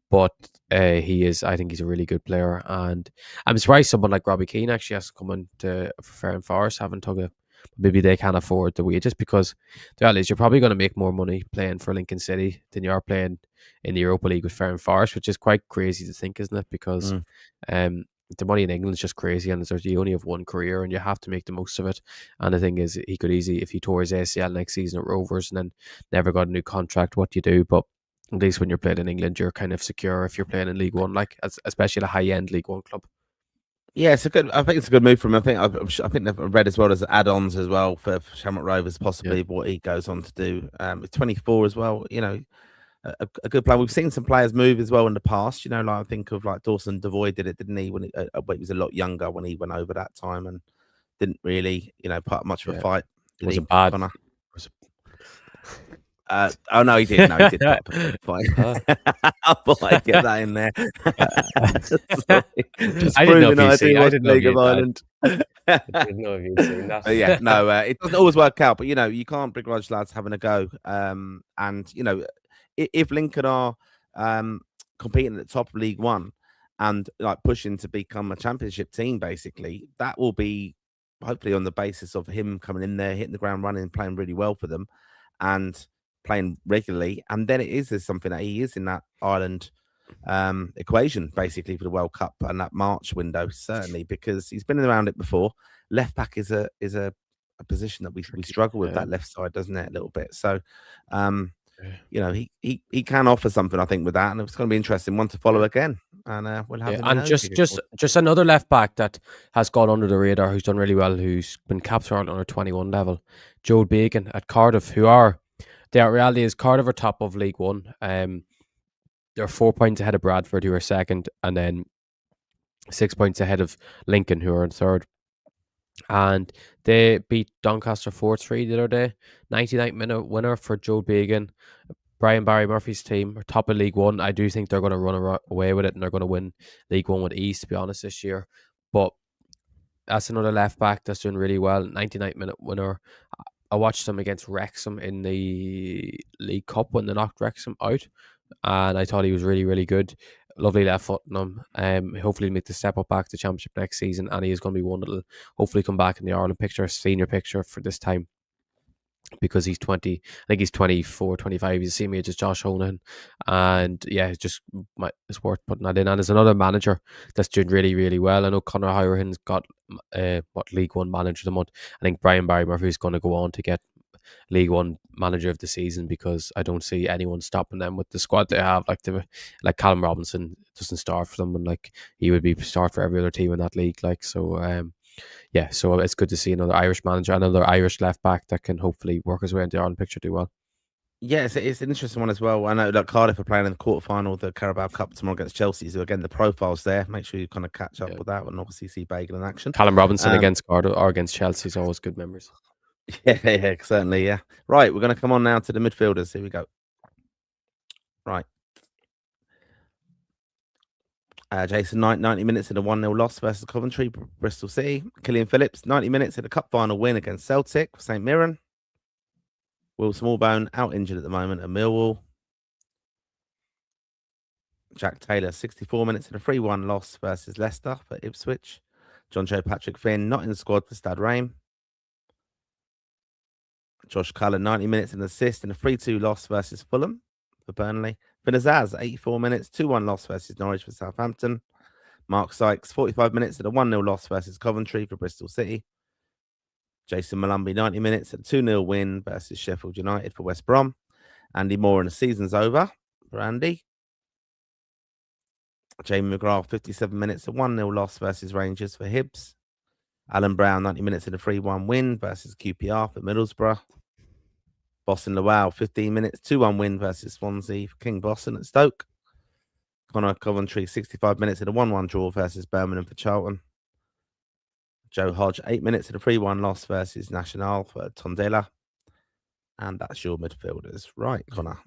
But I think he's a really good player, and I'm surprised someone like Robbie Keane actually has to come into Ferguson Forest, having maybe they can't afford the wages, because the reality is you're probably going to make more money playing for Lincoln City than you are playing in the Europa League with Ferguson Forest, which is quite crazy to think, isn't it? Because the money in England is just crazy, and you only have one career and you have to make the most of it. And the thing is, he could easily, if he tore his ACL next season at Rovers and then never got a new contract, what do you do? But at least when you're playing in England, you're kind of secure if you're playing in League One, like especially a high-end League One club. Yeah, I think it's a good move for him. I think they've read as well as add-ons as well for Shamrock Rovers, possibly what he goes on to do. He's 24 as well. You know, a good player. We've seen some players move as well in the past. You know, like I think of like Dawson Devoy did it, didn't he? When he was a lot younger when he went over that time and didn't really, put up much of a fight. Was it bad? Oh no, he did. No, he did. Fine. I thought I'd get that in there. I didn't know if you'd watch League of Ireland. I didn't know if you'd seen that. Yeah, no, it doesn't always work out. But you can't begrudge lads having a go. And if Lincoln are competing at the top of League One and like pushing to become a championship team, basically, that will be hopefully on the basis of him coming in there, hitting the ground running, playing really well for them, and playing regularly. And then it is something that he is in that Ireland equation basically for the World Cup and that March window, certainly, because he's been around it before. Left back is a position that we struggle with, that left side, doesn't it, a little bit? So he can offer something, I think, with that, and it's going to be interesting one to follow again. And we'll have him. And just another left back that has gone under the radar, who's done really well, who's been capped around under 21 level, Joe Bacon at Cardiff, the reality is Cardiff are top of League One. They're 4 points ahead of Bradford, who are second, and then 6 points ahead of Lincoln, who are in third. And they beat Doncaster 4-3 the other day. 99-minute winner for Joe Bacon. Brian Barry Murphy's team are top of League One. I do think they're going to run away with it, and they're going to win League One with ease, to be honest, this year. But that's another left back that's doing really well. 99-minute winner. I watched them against Wrexham in the League Cup when they knocked Wrexham out, and I thought he was really, really good. Lovely left foot on him. Hopefully make the step up back to Championship next season, and he is going to be one that will hopefully come back in the Ireland picture, senior picture for this time, because he's 20. I think he's 24, 25. He's the same age as Josh Honan. And yeah, it's worth putting that in. And there's another manager that's doing really, really well. I know Conor Hourihan's got League One manager of the month. I think Brian Barry Murphy is going to go on to get League One manager of the season, because I don't see anyone stopping them with the squad they have. Like Callum Robinson doesn't start for them, and like he would be start for every other team in that league. So it's good to see another Irish manager, another Irish left back that can hopefully work his way into the Ireland picture do well. Yeah, it's an interesting one as well. I know that Cardiff are playing in the quarterfinal of the Carabao Cup tomorrow against Chelsea. So again, the profile's there. Make sure you kind of catch up with that, and obviously see Bagel in action. Callum Robinson against Cardiff or against Chelsea is always good memories. Yeah, certainly. Yeah. Right, we're going to come on now to the midfielders. Here we go. Right. Jason Knight, 90 minutes in a 1-0 loss versus Coventry, Bristol City. Killian Phillips, 90 minutes in a cup final win against Celtic, St Mirren. Will Smallbone, out injured at the moment at Millwall. Jack Taylor, 64 minutes in a 3-1 loss versus Leicester for Ipswich. John Joe Patrick Finn, not in the squad for Stade Reims. Josh Cullen, 90 minutes in an assist in a 3-2 loss versus Fulham for Burnley. Finn Azaz, 84 minutes, 2-1 loss versus Norwich for Southampton. Mark Sykes, 45 minutes in a 1-0 loss versus Coventry for Bristol City. Jason Malumbi, 90 minutes at a 2-0 win versus Sheffield United for West Brom. Andy Moore, and the season's over for Andy. Jamie McGrath, 57 minutes, a 1-0 loss versus Rangers for Hibs. Alan Brown, 90 minutes in a 3-1 win versus QPR for Middlesbrough. Boston Lowell, 15 minutes, 2-1 win versus Swansea for King Boston at Stoke. Connor Coventry, 65 minutes in a 1-1 draw versus Birmingham for Charlton. Joe Hodge, 8 minutes in a 3-1 loss versus Nacional for Tondela. And that's your midfielders. Right, Connor.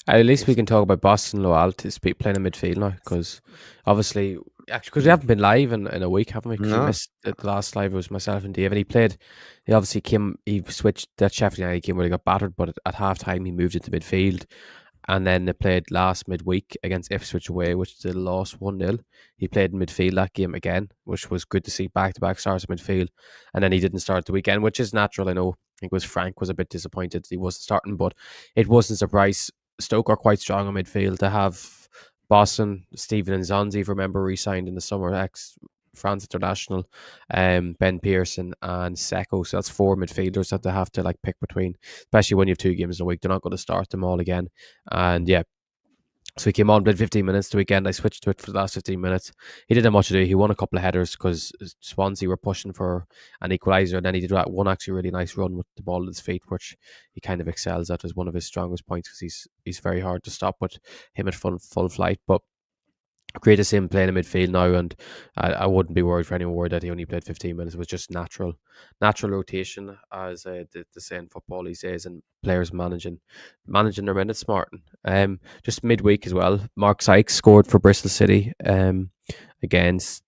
At least we can talk about Boston Lowell to speak playing in midfield now, because obviously, because we haven't been live in a week, haven't we? Because we missed the last live. It was myself and Dave, and he switched that Sheffield United game where he got battered, but at half time he moved into midfield. And then they played last midweek against Ipswich away, which they lost 1-0. He played in midfield that game again, which was good to see back-to-back starts in midfield. And then he didn't start the weekend, which is natural. I know. I think it was Frank was a bit disappointed he wasn't starting, but it wasn't a surprise. Stoke are quite strong in midfield. To have Boston, Stephen Nzonzi, remember, re-signed in the summer, ex-France international, Ben Pearson and Seko. So that's 4 midfielders that they have to pick between, especially when you have 2 games in a week. They're not going to start them all again. And yeah, so he came on, played 15 minutes the weekend. I switched to it for the last 15 minutes. He didn't have much to do. He won a couple of headers because Swansea were pushing for an equaliser, and then he did that one actually really nice run with the ball at his feet, which he kind of excels at as one of his strongest points, because he's very hard to stop with him at full flight. But great to see him playing in midfield now, and I wouldn't be worried for anyone worried that he only played 15 minutes. It was just natural rotation, as they say in football these days, and players managing their minutes, Martin. Just midweek as well, Mark Sykes scored for Bristol City against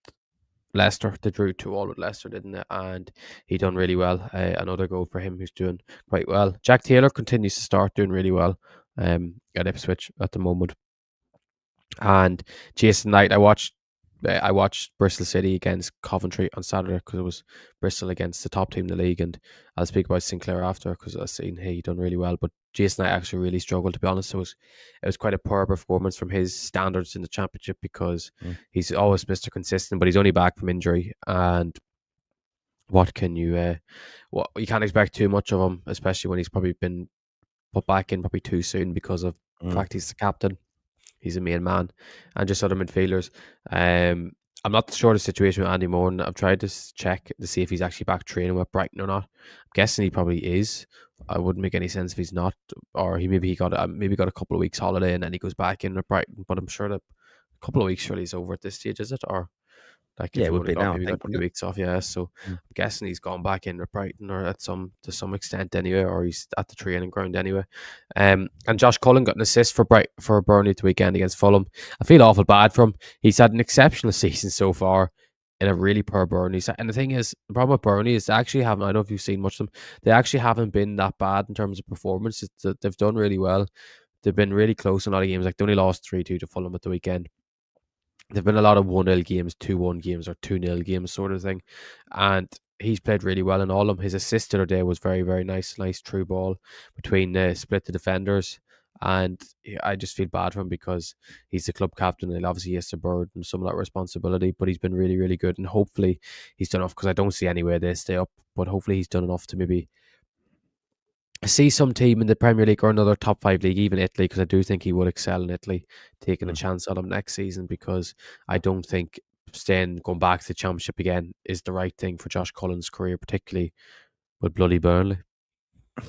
Leicester. They drew 2-2 with Leicester, didn't they? And he done really well. Another goal for him, who's doing quite well. Jack Taylor continues to start doing really well at Ipswich at the moment. And Jason Knight, I watched I watched Bristol City against Coventry on Saturday because it was Bristol against the top team in the league, and I'll speak about Sinclair after because I seen he done really well, but Jason I actually really struggled, to be honest. It was quite a poor performance from his standards in the championship because he's always Mr. Consistent, but he's only back from injury, and what can you you can't expect too much of him, especially when he's probably been put back in probably too soon because of the fact he's the captain. He's a main man, and just other midfielders. I'm not sure the situation with Andy Moore. I've tried to check to see if he's actually back training with Brighton or not. I'm guessing he probably is. I wouldn't make any sense if he's not, or he got a couple of weeks holiday and then he goes back in with Brighton. But I'm sure that a couple of weeks surely is over at this stage, is it? Or like if it he would would be have got now, I maybe think, got 2 weeks off, yeah. So I'm guessing he's gone back in with Brighton or to some extent anyway, or he's at the training ground anyway. And Josh Cullen got an assist for Burnley the weekend against Fulham. I feel awful bad for him. He's had an exceptional season so far in a really poor Burnley. And the thing is, the problem with Burnley is they actually haven't. I don't know if you've seen much of them. They actually haven't been that bad in terms of performance. They've done really well. They've been really close in a lot of games. Like they only lost 3-2 to Fulham at the weekend. There've been a lot of 1-0 games, 2-1 games, or 2-0 games, sort of thing. And he's played really well in all of them. His assist the other day was very, very nice through ball between split the defenders. And I just feel bad for him because he's the club captain and obviously he has to burden some of that responsibility. But he's been really, really good. And hopefully he's done enough, because I don't see any way they stay up. But hopefully he's done enough to maybe see some team in the Premier League or another top 5 league, even Italy, because I do think he would excel in Italy, taking a chance on him next season, because I don't think going back to the Championship again is the right thing for Josh Cullen's career, particularly with bloody Burnley.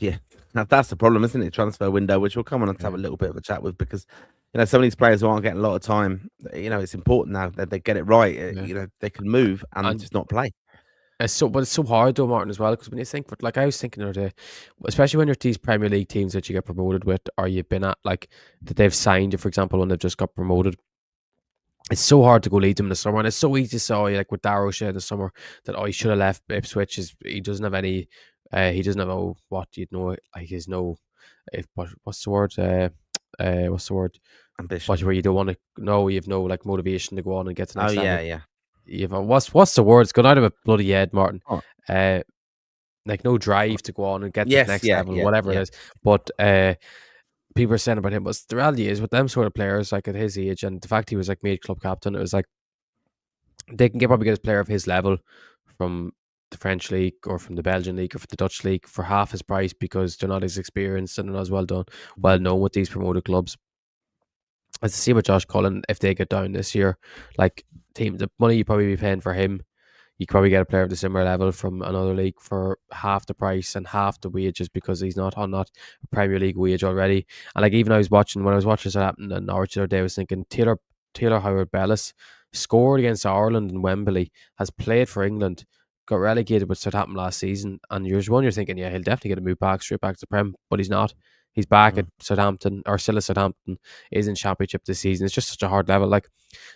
Yeah, that's the problem, isn't it? Transfer window, which we'll come on and have a little bit of a chat with, because some of these players who aren't getting a lot of time, it's important now that they get it right. They can move and just not play. But it's so hard though, Martin, as well, because when you think, like I was thinking the other day, especially when you're these Premier League teams that you get promoted with, or you've been at, like that they've signed you, for example, when they've just got promoted. It's so hard to go lead them in the summer, and it's so easy to say, like with Darrow in the summer, that he should have left Ipswich. He doesn't have any, he doesn't have what's the word? What's the word? Ambition. Where you don't want to. No, you have no like motivation to go on and get to the next level. Yeah. You have what's the word? It's gone out of a bloody head, Martin. Like no drive to go on and get to the next level, whatever it is. But people are saying about him, but the reality is with them sort of players, like at his age, and the fact he was like made club captain, it was like they can probably get a player of his level from the French league or from the Belgian league or from the Dutch league for half his price, because they're not as experienced and not as well known with these promoted clubs. As to see with Josh Cullen, if they get down this year, like the money you probably be paying for him, you could probably get a player of the similar level from another league for half the price and half the wages, because he's not on that Premier League wage already. And like even when I was watching Southampton and Norwich the other day, I was thinking Taylor Howard-Bellis scored against Ireland in Wembley, has played for England, got relegated with Southampton last season, and you're thinking, yeah, he'll definitely get a move straight back to the Prem, but he's not. He's back at Southampton, or still at Southampton, is in Championship this season. It's just such a hard level. Like,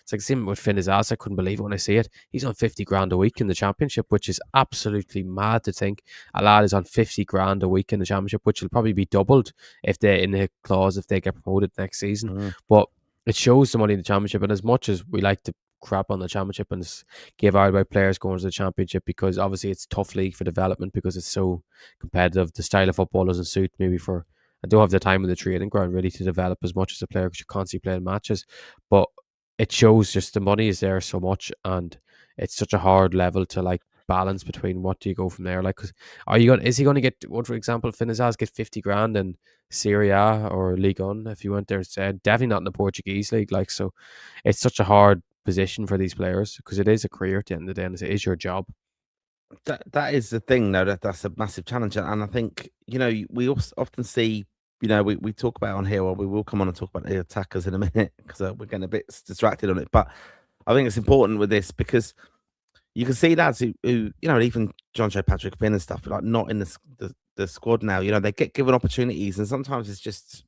it's like same with Finn Azaz. I couldn't believe it when I see it. He's on 50 grand a week in the Championship, which is absolutely mad to think. A lad is on 50 grand a week in the Championship, which will probably be doubled if they get promoted next season. But it shows the money in the Championship, and as much as we like to crap on the Championship and give out about players going to the Championship, because obviously it's a tough league for development because it's so competitive. The style of football doesn't suit maybe for. I don't have the time in the training ground really to develop as much as a player, because you're constantly playing matches. But it shows just the money is there so much, and it's such a hard level to like balance between what do you go from there. Like, is he going to get, what, for example, Finn Azaz get 50 grand in Serie A or Ligue 1 if you went there instead? Definitely not in the Portuguese league. Like, so it's such a hard position for these players, because it is a career at the end of the day, and it is your job. That is the thing, though. That's a massive challenge, and I think we often see. We talk about on here, or we will come on and talk about the attackers in a minute, because we're getting a bit distracted on it. But I think it's important with this, because you can see lads who even John Joe Patrick Finn and stuff, like not in the squad now. They get given opportunities, and sometimes it's just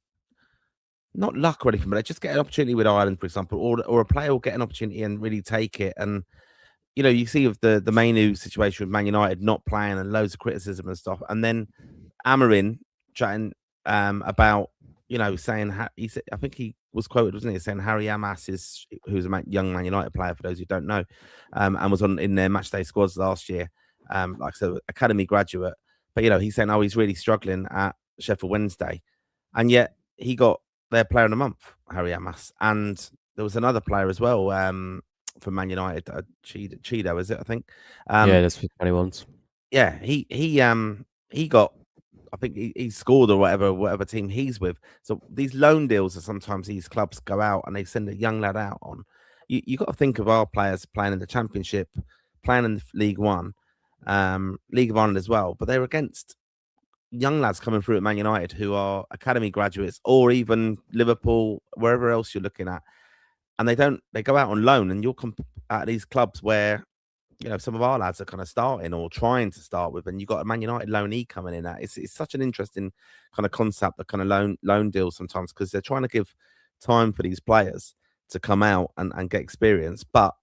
not luck or anything, but they just get an opportunity with Ireland, for example, or a player will get an opportunity and really take it. And you see of the Mainu situation with Man United not playing and loads of criticism and stuff, and then Amarin chatting about saying he said, I think he was quoted, wasn't he, saying Harry Amas who's a young Man United player for those who don't know, and was in their matchday squads last year, like I said, academy graduate. But he's saying, oh, he's really struggling at Sheffield Wednesday, and yet he got their player of the month, Harry Amas, and there was another player as well from Man United, Cheeto, is it? I think. Yeah, that's for 21s. Yeah, he got. I think he scored or whatever team he's with. So these loan deals are sometimes these clubs go out and they send a young lad out on. You got to think of our players playing in the Championship, playing in League One, League of Ireland as well. But they're against young lads coming through at Man United who are academy graduates or even Liverpool, wherever else you're looking at, and they go out on loan, and you're at these clubs where some of our lads are kind of starting or trying to start with, and you've got a Man United loanee coming in. It's such an interesting kind of concept, the kind of loan deals sometimes, because they're trying to give time for these players to come out and get experience. But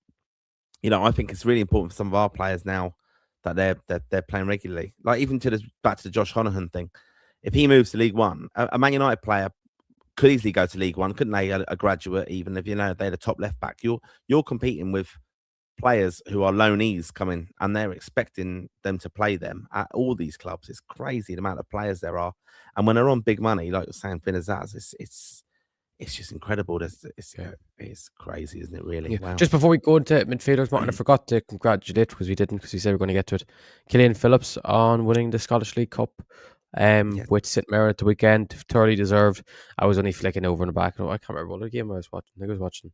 I think it's really important for some of our players now that they're playing regularly. Like even back to the Josh Honohan thing. If he moves to League One, a Man United player could easily go to League One, couldn't they? A graduate, even if they're the top left back, you're competing with players who are loanees coming, and they're expecting them to play them at all these clubs. It's crazy the amount of players there are, and when they're on big money, like you're saying, Finn Azaz, it's just incredible. It's crazy, isn't it? Really. Yeah. Wow. Just before we go into midfielders, Martin, I forgot to congratulate because we didn't, because he said we are going to get to it. Killian Phillips on winning the Scottish League Cup. With St Mirren at the weekend, thoroughly deserved. I was only flicking over in the back. I can't remember what other game I was watching. I think I was watching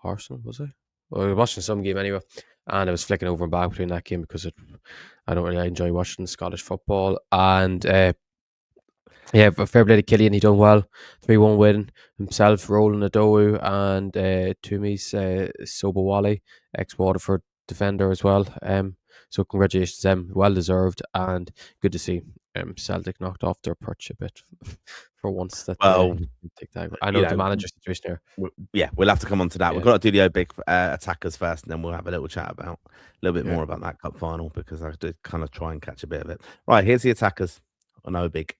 Arsenal, was I? Well, I was watching some game anyway, and I was flicking over and back between that game because I don't really enjoy watching Scottish football. And fair play to Killian, he done well. 3-1 win himself, Roland Adowu and Tumi's Sobowale, ex-Waterford defender as well. So congratulations to them, well deserved, and good to see Celtic knocked off their perch a bit for once. That I know the manager situation here. We'll have to come on to that. We've got to do the big attackers first, and then we'll have a little chat about a little bit more about that cup final, because I did kind of try and catch a bit of it. Right, here's the attackers on Obig.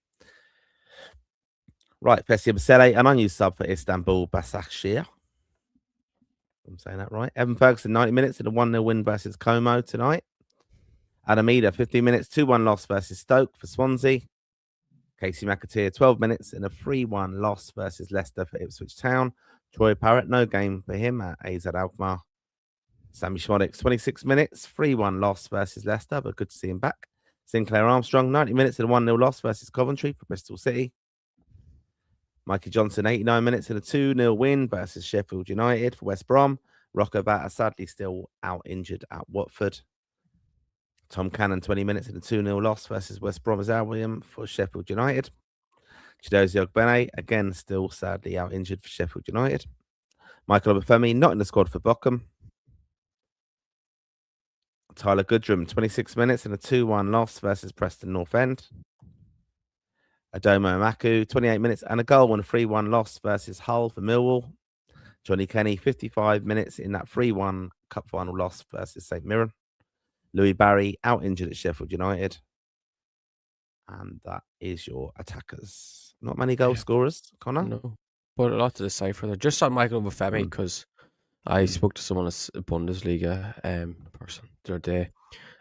Right, Fessia Basele, an unused sub for Istanbul Başakşehir. I'm saying that right. Evan Ferguson, 90 minutes in a 1-0 win versus Como tonight. Adamida, 15 minutes, 2-1 loss versus Stoke for Swansea. Casey McAteer, 12 minutes in a 3-1 loss versus Leicester for Ipswich Town. Troy Parrott, no game for him at AZ Alkmaar. Sammy Schmodic, 26 minutes, 3-1 loss versus Leicester, but good to see him back. Sinclair Armstrong, 90 minutes in a 1-0 loss versus Coventry for Bristol City. Mikey Johnson, 89 minutes in a 2-0 win versus Sheffield United for West Brom. Rocco Batta, sadly still out injured at Watford. Tom Cannon, 20 minutes in a 2-0 loss versus West Bromwich Albion for Sheffield United. Chidozie Ogbene, again, still sadly out injured for Sheffield United. Michael Obafemi, not in the squad for Bochum. Tyler Goodrum, 26 minutes in a 2-1 loss versus Preston North End. Adomo Amaku, 28 minutes and a goal in a 3-1 loss versus Hull for Millwall. Johnny Kenny, 55 minutes in that 3-1 cup final loss versus St Mirren. Louis Barry, out injured at Sheffield United. And that is your attackers. Not many goal scorers, Connor? No, but a lot to decipher there. Just on Michael Obafemi, because I spoke to someone, a Bundesliga person the other day,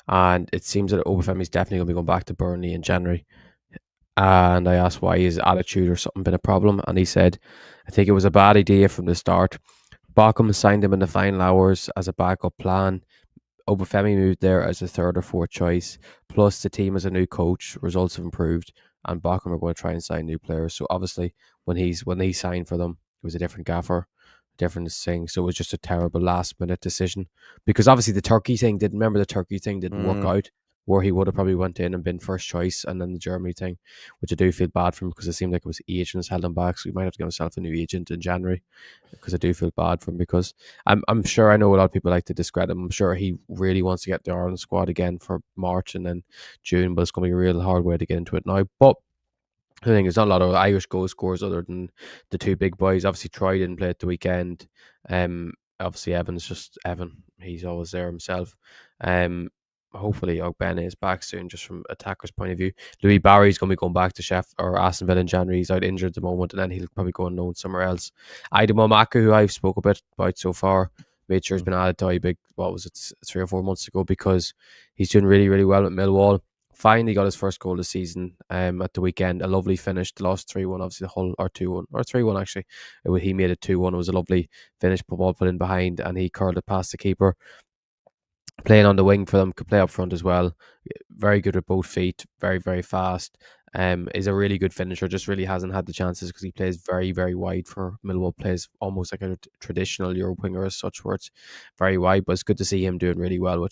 and it seems that Obafemi's definitely going to be going back to Burnley in January. And I asked why his attitude or something been a problem, and he said, I think it was a bad idea from the start. Bochum signed him in the final hours as a backup plan. Obafemi moved there as a third or fourth choice. Plus, the team has a new coach. Results have improved, and Bochum are going to try and sign new players. So obviously, when he signed for them, it was a different gaffer, different thing. So it was just a terrible last minute decision, because obviously the Turkey thing didn't work out, where he would have probably went in and been first choice, and then the Germany thing, which I do feel bad for him, because it seemed like it was agents held him back. So he might have to get himself a new agent in January, because I do feel bad for him, because I'm sure, I know a lot of people like to discredit him. I'm sure he really wants to get the Ireland squad again for March and then June, but it's going to be a real hard way to get into it now. But I think there's not a lot of Irish goal scorers other than the two big boys. Obviously, Troy didn't play at the weekend. Obviously, Evan's just Evan. He's always there himself. hopefully Ogbene is back soon, just from attacker's point of view. Louis Barry's going to be going back to Chef or Aston Villa in January. He's out injured at the moment, and then he'll probably go on loan somewhere else. Aidemo Maka, who I've spoke a bit about so far, made sure he's been added to big. What was it, 3 or 4 months ago? Because he's doing really, really well at Millwall. Finally got his first goal this season at the weekend. A lovely finish. They lost 3-1, obviously, the whole, or 2-1, or 3-1 actually. He made it 2-1. It was a lovely finish, ball put in behind, and he curled it past the keeper. Playing on the wing for them, could play up front as well. Very good with both feet, very, very fast. Is a really good finisher, just really hasn't had the chances because he plays very, very wide for Millwall, plays almost like a traditional Euro winger as such, where it's very wide, but it's good to see him doing really well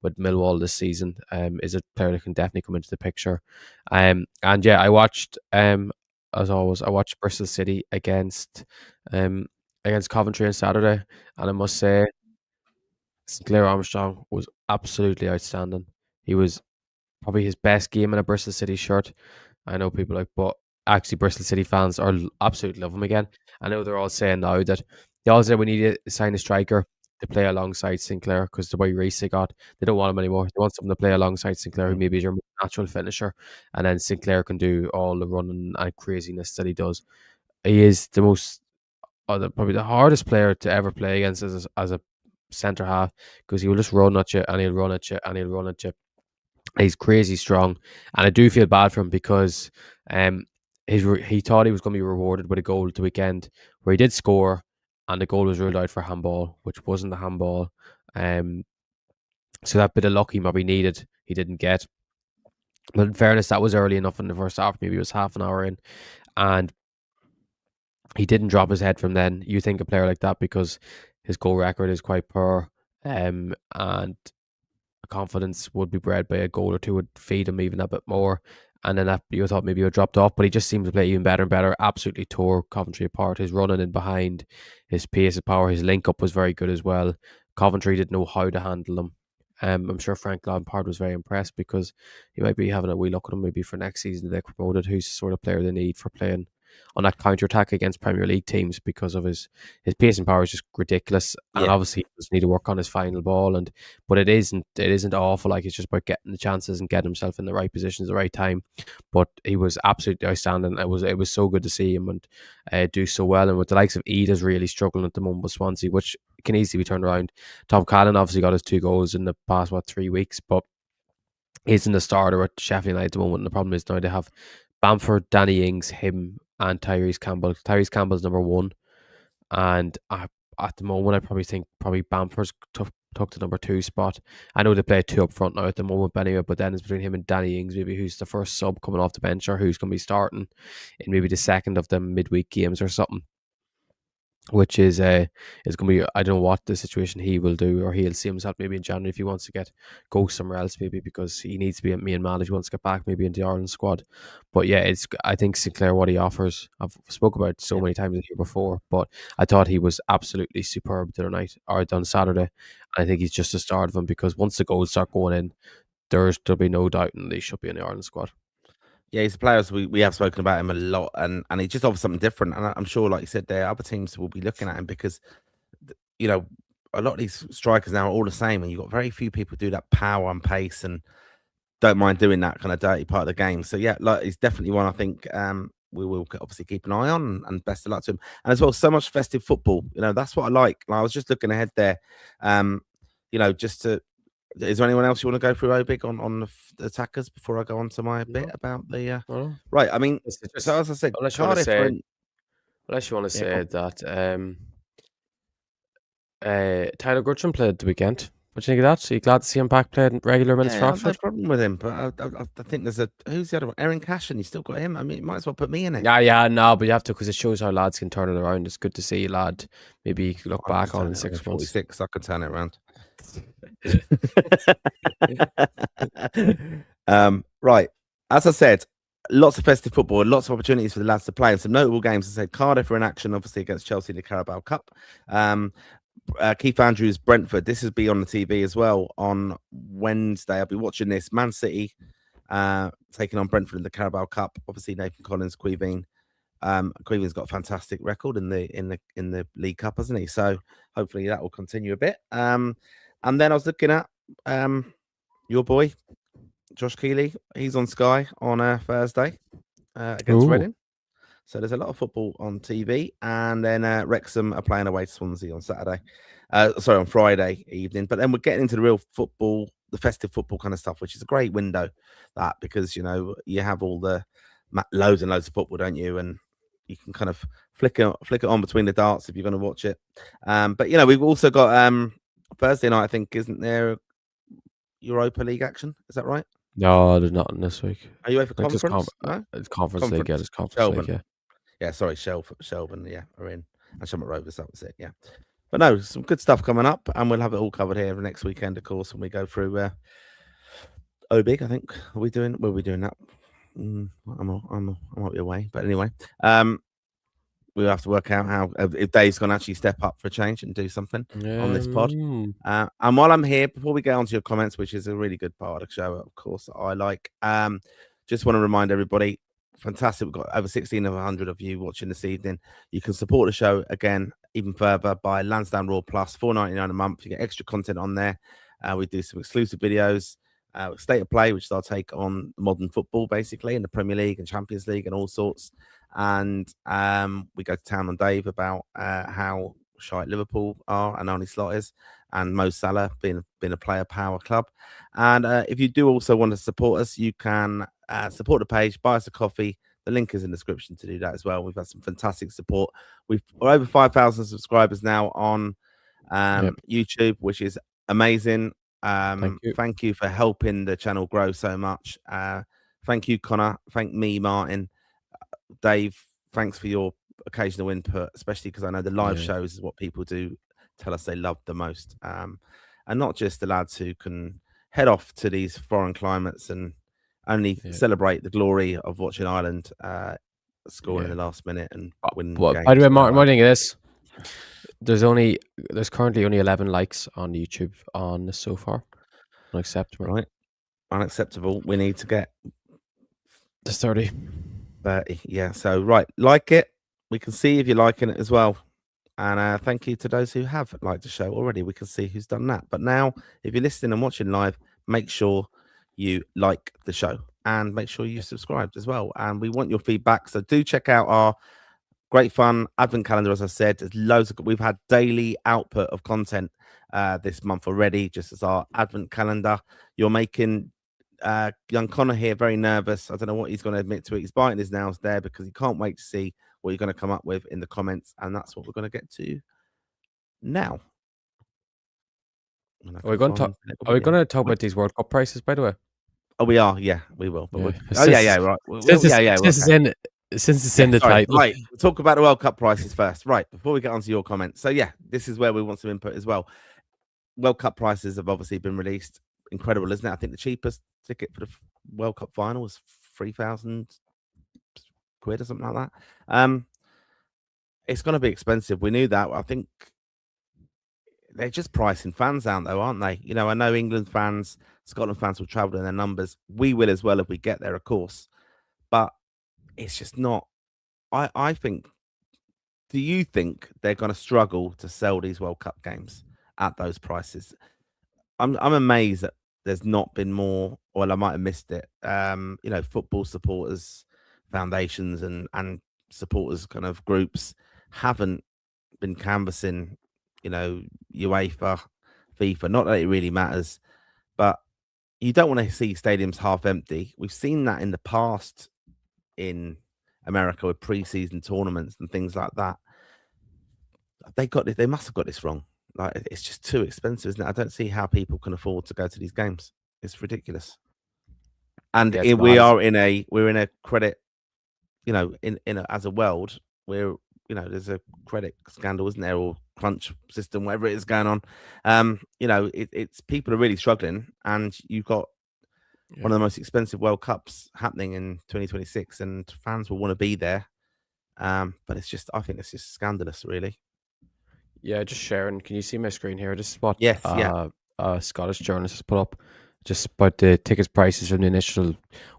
with Millwall this season. Is a player that can definitely come into the picture. And yeah, I watched, as always, I watched Bristol City against Coventry on Saturday, and I must say, Sinclair Armstrong was absolutely outstanding. He was probably his best game in a Bristol City shirt. I know people but actually Bristol City fans are absolutely love him again. I know they're all saying now that they all say we need to sign a striker to play alongside Sinclair because the way Reece they got, they don't want him anymore. They want someone to play alongside Sinclair who maybe is your natural finisher, and then Sinclair can do all the running and craziness that he does. He is the most, probably the hardest player to ever play against as a centre half because he will just run at you and he'll run at you and he'll run at you. He's crazy strong, and I do feel bad for him because he thought he was going to be rewarded with a goal at the weekend where he did score, and the goal was ruled out for handball, which wasn't a handball. So that bit of luck he maybe needed, he didn't get. But in fairness, that was early enough in the first half. Maybe it was half an hour in, and he didn't drop his head from then. You think a player like that, because his goal record is quite poor, and confidence would be bred by a goal or two, would feed him even a bit more. And then that you thought maybe he would dropped off, but he just seemed to play even better and better. Absolutely tore Coventry apart. His running in behind, his pace, his power, his link up was very good as well. Coventry didn't know how to handle him. I'm sure Frank Lampard was very impressed because he might be having a wee look at him maybe for next season to get promoted. Who's the sort of player they need for playing on that counter attack against Premier League teams, because of his pace and power is just ridiculous. And obviously he does need to work on his final ball, but it isn't awful. Like, it's just about getting the chances and getting himself in the right positions at the right time. But he was absolutely outstanding. It was so good to see him and do so well. And with the likes of Ida's really struggling at the moment with Swansea, which can easily be turned around. Tom Callan obviously got his 2 goals in the past 3 weeks, but he's in the starter at Sheffield United at the moment. And the problem is now they have Bamford, Danny Ings, him, and Tyrese Campbell. Tyrese Campbell's number 1, and at the moment I probably think Bamford's took the number 2 spot. I know they play 2 up front now at the moment, but anyway, but then it's between him and Danny Ings, maybe who's the first sub coming off the bench or who's going to be starting in maybe the second of the midweek games or something. Which is going to be, I don't know what the situation he will do, or he'll see himself maybe in January if he wants to go somewhere else, maybe because he needs to be at Myanmar if he wants to get back maybe into the Ireland squad. But yeah, I think Sinclair, what he offers, I've spoke about so many times here before, but I thought he was absolutely superb the other night, or on Saturday. I think he's just the start of him, because once the goals start going in, there'll be no doubt and he should be in the Ireland squad. Yeah, he's a player. We have spoken about him a lot, and he just offers something different. And I'm sure, like you said, there other teams will be looking at him because, a lot of these strikers now are all the same, and you've got very few people do that power and pace and don't mind doing that kind of dirty part of the game. So yeah, like, he's definitely one I think we will obviously keep an eye on, and best of luck to him. And as well, so much festive football. That's what I like. I was just looking ahead there. Just to. Is there anyone else you want to go through, Obig, on the attackers before I go on to my bit about the right? I mean, so as I said, unless you want to say that Tyler Gutchen played the weekend. What do you think of that? So you glad to see him back playing regular minutes for Oxford? I have no problem with him, but I think there's who's the other one? Aaron Cash, and you still got him. I mean, you might as well put me in it. Yeah, no, but you have to, because it shows how lads can turn it around. It's good to see, lad. Maybe you could look back on in 6 months. 46, I could turn it around. Right, as I said, lots of festive football, lots of opportunities for the lads to play, and some notable games. I said Cardiff are in action, obviously, against Chelsea in the Carabao Cup. Keith Andrews, Brentford. This will be on the TV as well on Wednesday. I'll be watching this. Man City taking on Brentford in the Carabao Cup. Obviously, Nathan Collins, Queeveen. Queeveen's got a fantastic record in the League Cup, hasn't he? So hopefully that will continue a bit. And then I was looking at your boy Josh Keeley, he's on Sky on Thursday against Reading. So there's a lot of football on TV, and then Wrexham are playing away to Swansea on Saturday. On Friday evening. But then we're getting into the real football, the festive football kind of stuff, which is a great window, because you have all the loads and loads of football, don't you? And you can kind of flick it on between the darts if you're going to watch it. But we've also got Thursday night, I think, isn't there Europa League action? Is that right? No, there's nothing this week. Are you over conference? No? It's conference league. Yeah, it's conference Shelburne. league. Yeah. Yeah, sorry, Shelburne. Yeah, are in. And Shamrock Rovers, that was it. Yeah. But no, some good stuff coming up, and we'll have it all covered here next weekend, of course, when we go through O-Big, I think. Will we doing that? I might be away. But anyway, we'll have to work out how if Dave's going to actually step up for a change and do something on this pod. And while I'm here, before we get on to your comments, which is a really good part of the show, of course, I like, just want to remind everybody, fantastic. We've got over 1,600 of you watching this evening. You can support the show again even further by Lansdowne Raw Plus, $4.99 a month. You get extra content on there. We do some exclusive videos, State of Play, which is our take on modern football, basically, in the Premier League and Champions League and all sorts. And we go to town on Dave about how shite Liverpool are and Arne Slot is, and Mo Salah being a player power club. And if you do also want to support us, you can support the page, buy us a coffee. The link is in the description to do that as well. We've had some fantastic support. We're over 5,000 subscribers now on YouTube, which is amazing. Thank you for helping the channel grow so much. Thank you, Connor. Thank me, Martin. Dave, thanks for your occasional input, especially because I know the live shows is what people do tell us they love the most. And not just the lads who can head off to these foreign climates and only celebrate the glory of watching Ireland score in the last minute and win games. By the way, Martin, what do you think of this? There's currently only 11 likes on YouTube on this so far. Unacceptable. Right. Unacceptable. We need to get to 30. 30. Yeah. So like it. We can see if you're liking it as well. And thank you to those who have liked the show already. We can see who's done that. But now, if you're listening and watching live, make sure you like the show and make sure you subscribed as well. And we want your feedback. So do check out our great fun advent calendar. As I said, there's loads we've had daily output of content this month already, just as our advent calendar. You're making young Connor here very nervous. I don't know what he's going to admit to it. He's biting his nails there because he can't wait to see what you're going to come up with in the comments, and that's what we're going to get to now. Are we going to talk about these World Cup prices, by the way? Oh, we are. Yeah, we will. But right. Since it's in the title, right. We'll talk about the World Cup prices first, right? Before we get on to your comments. So yeah, this is where we want some input as well. World Cup prices have obviously been released. Incredible, isn't it? I think the cheapest ticket for the World Cup final was 3,000 quid or something like that. It's going to be expensive. We knew that. I think they're just pricing fans out, though, aren't they? I know England fans, Scotland fans will travel in their numbers. We will as well if we get there, of course. But it's just not. I think. Do you think they're going to struggle to sell these World Cup games at those prices? I'm amazed that there's not been more. Well, I might have missed it. Football supporters foundations and supporters kind of groups haven't been canvassing, UEFA, FIFA. Not that it really matters, but you don't want to see stadiums half empty. We've seen that in the past in America with pre-season tournaments and things like that. They must have got this wrong. Like, it's just too expensive, isn't it? I don't see how people can afford to go to these games. It's ridiculous. And we're in a credit, as a world, there's a credit scandal, isn't there, or crunch system, whatever it is going on. It's people are really struggling, and you've got one of the most expensive World Cups happening in 2026, and fans will want to be there. But I think it's just scandalous, really. Yeah, just sharing. Can you see my screen here? This is what a Scottish journalist has put up, just about the tickets prices from the initial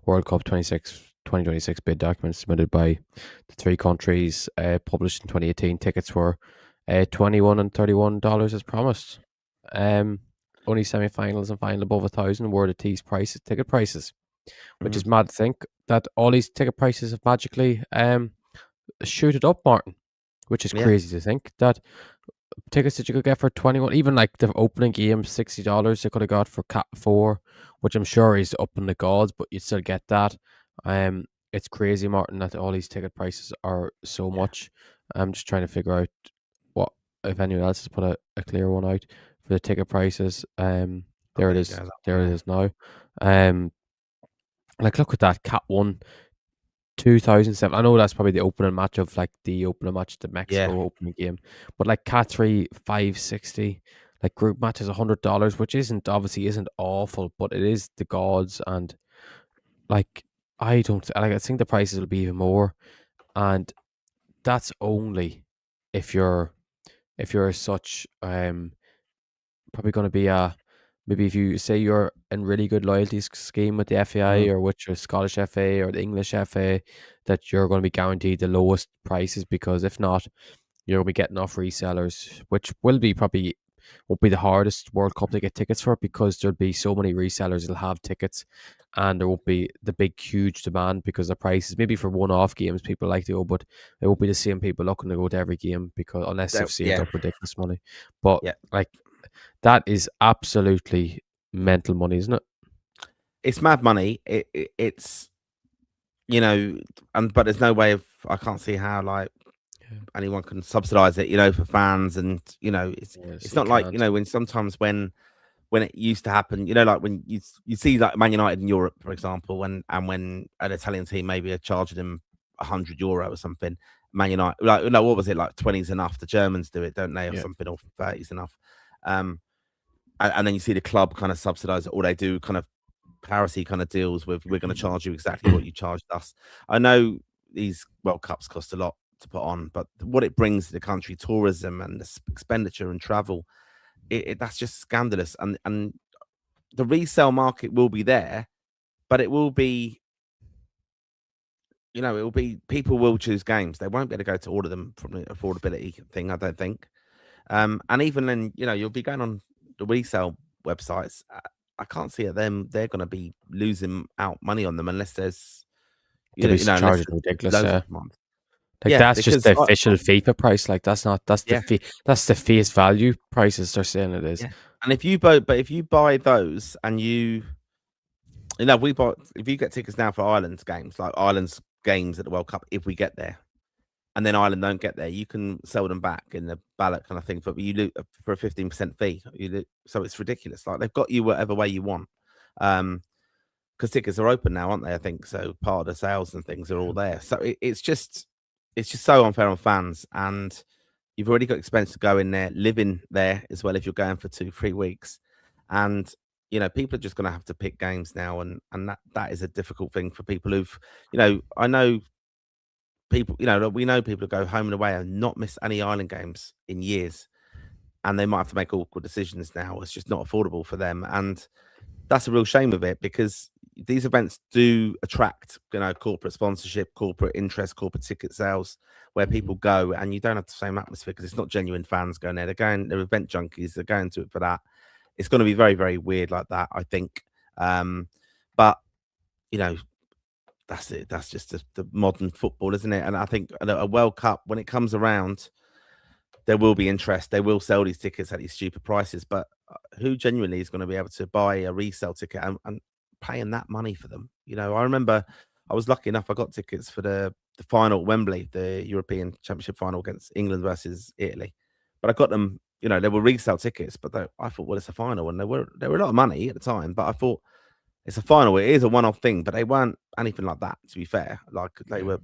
World Cup 2026 bid document submitted by the three countries, published in 2018. Tickets were $21 and $31 as promised. only semi-finals and final above 1,000 were the ticket prices, which is mad to think that all these ticket prices have magically shooted up, Martin, which is crazy to think that tickets that you could get for 21, even like the opening game, $60 they could have got for Cat 4, which I'm sure is up in the gods, but you'd still get that. It's crazy, Martin, that all these ticket prices are so much. I'm just trying to figure out what if anyone else has put a clear one out for the ticket prices. There it is. There it is now. Like look at that Cat 1. 2007. I know that's probably the opening match of like the opening match, the Mexico opening game, but like Cat 3, 560, like group match is $100, which isn't awful, but it is the gods. And like I think the prices will be even more, and that's only if you're such probably going to be maybe if you say you're in really good loyalty scheme with the FAI or with your Scottish FA or the English FA, that you're going to be guaranteed the lowest prices, because if not, you're going to be getting off resellers, which won't be the hardest World Cup to get tickets for, because there'll be so many resellers that'll have tickets, and there won't be the big huge demand because the prices, maybe for one-off games people like to go, but it won't be the same people looking to go to every game, because unless they've saved up ridiculous money. But like that is absolutely mental money, isn't it? It's mad money. It's but there's no way of, I can't see how like anyone can subsidize it, for fans, and it's not like when sometimes when it used to happen, like when you see like Man United in Europe, for example, when an Italian team maybe are charging them €100 or something. Man United, like what was it, like 20's enough? The Germans do it, don't they, or something, or 30's enough. And then you see the club kind of subsidize it, or they do kind of parity kind of deals with, we're going to charge you exactly what you charged us. I know these World Cups cost a lot to put on, but what it brings to the country, tourism and the expenditure and travel, that's just scandalous. And the resale market will be there, but it will be, people will choose games. They won't be able to go to all of them from the affordability thing, I don't think. And even then, you'll be going on the resale websites. I can't see they're going to be losing out money on them unless there's, charging ridiculous. Like that's just the official FIFA price. Like that's that's the face value prices they're saying it is. Yeah. And if you buy those, and if you get tickets now for Ireland's games, like Ireland's games at the World Cup, if we get there, and then Ireland don't get there, you can sell them back in the ballot kind of thing, but you lose for a 15% fee. So it's ridiculous. Like they've got you whatever way you want. Because tickets are open now, aren't they? I think so. Part of the sales and things are all there. So it's just so unfair on fans, and you've already got expense to go in there, living there as well if you're going for 2-3 weeks, and people are just going to have to pick games now, and that is a difficult thing for people who've, I know people, we know people who go home and away and not miss any Ireland games in years, and they might have to make awkward decisions now. It's just not affordable for them, and that's a real shame of it, because these events do attract, corporate sponsorship, corporate interest, corporate ticket sales, where people go, and you don't have the same atmosphere because it's not genuine fans going there. They're event junkies. They're going to it for that. It's going to be very, very weird like that, I think. But that's it. That's just the modern football, isn't it? And I think a World Cup, when it comes around, there will be interest. They will sell these tickets at these stupid prices, but who genuinely is going to be able to buy a resale ticket and paying that money for them? I remember I was lucky enough, I got tickets for the final at Wembley, the European Championship final against England versus Italy, but I got them, they were resale tickets, but I thought, well, it's a final, and they were a lot of money at the time, but I thought, it's a final, it is a one-off thing, but they weren't anything like that, to be fair. Like they were.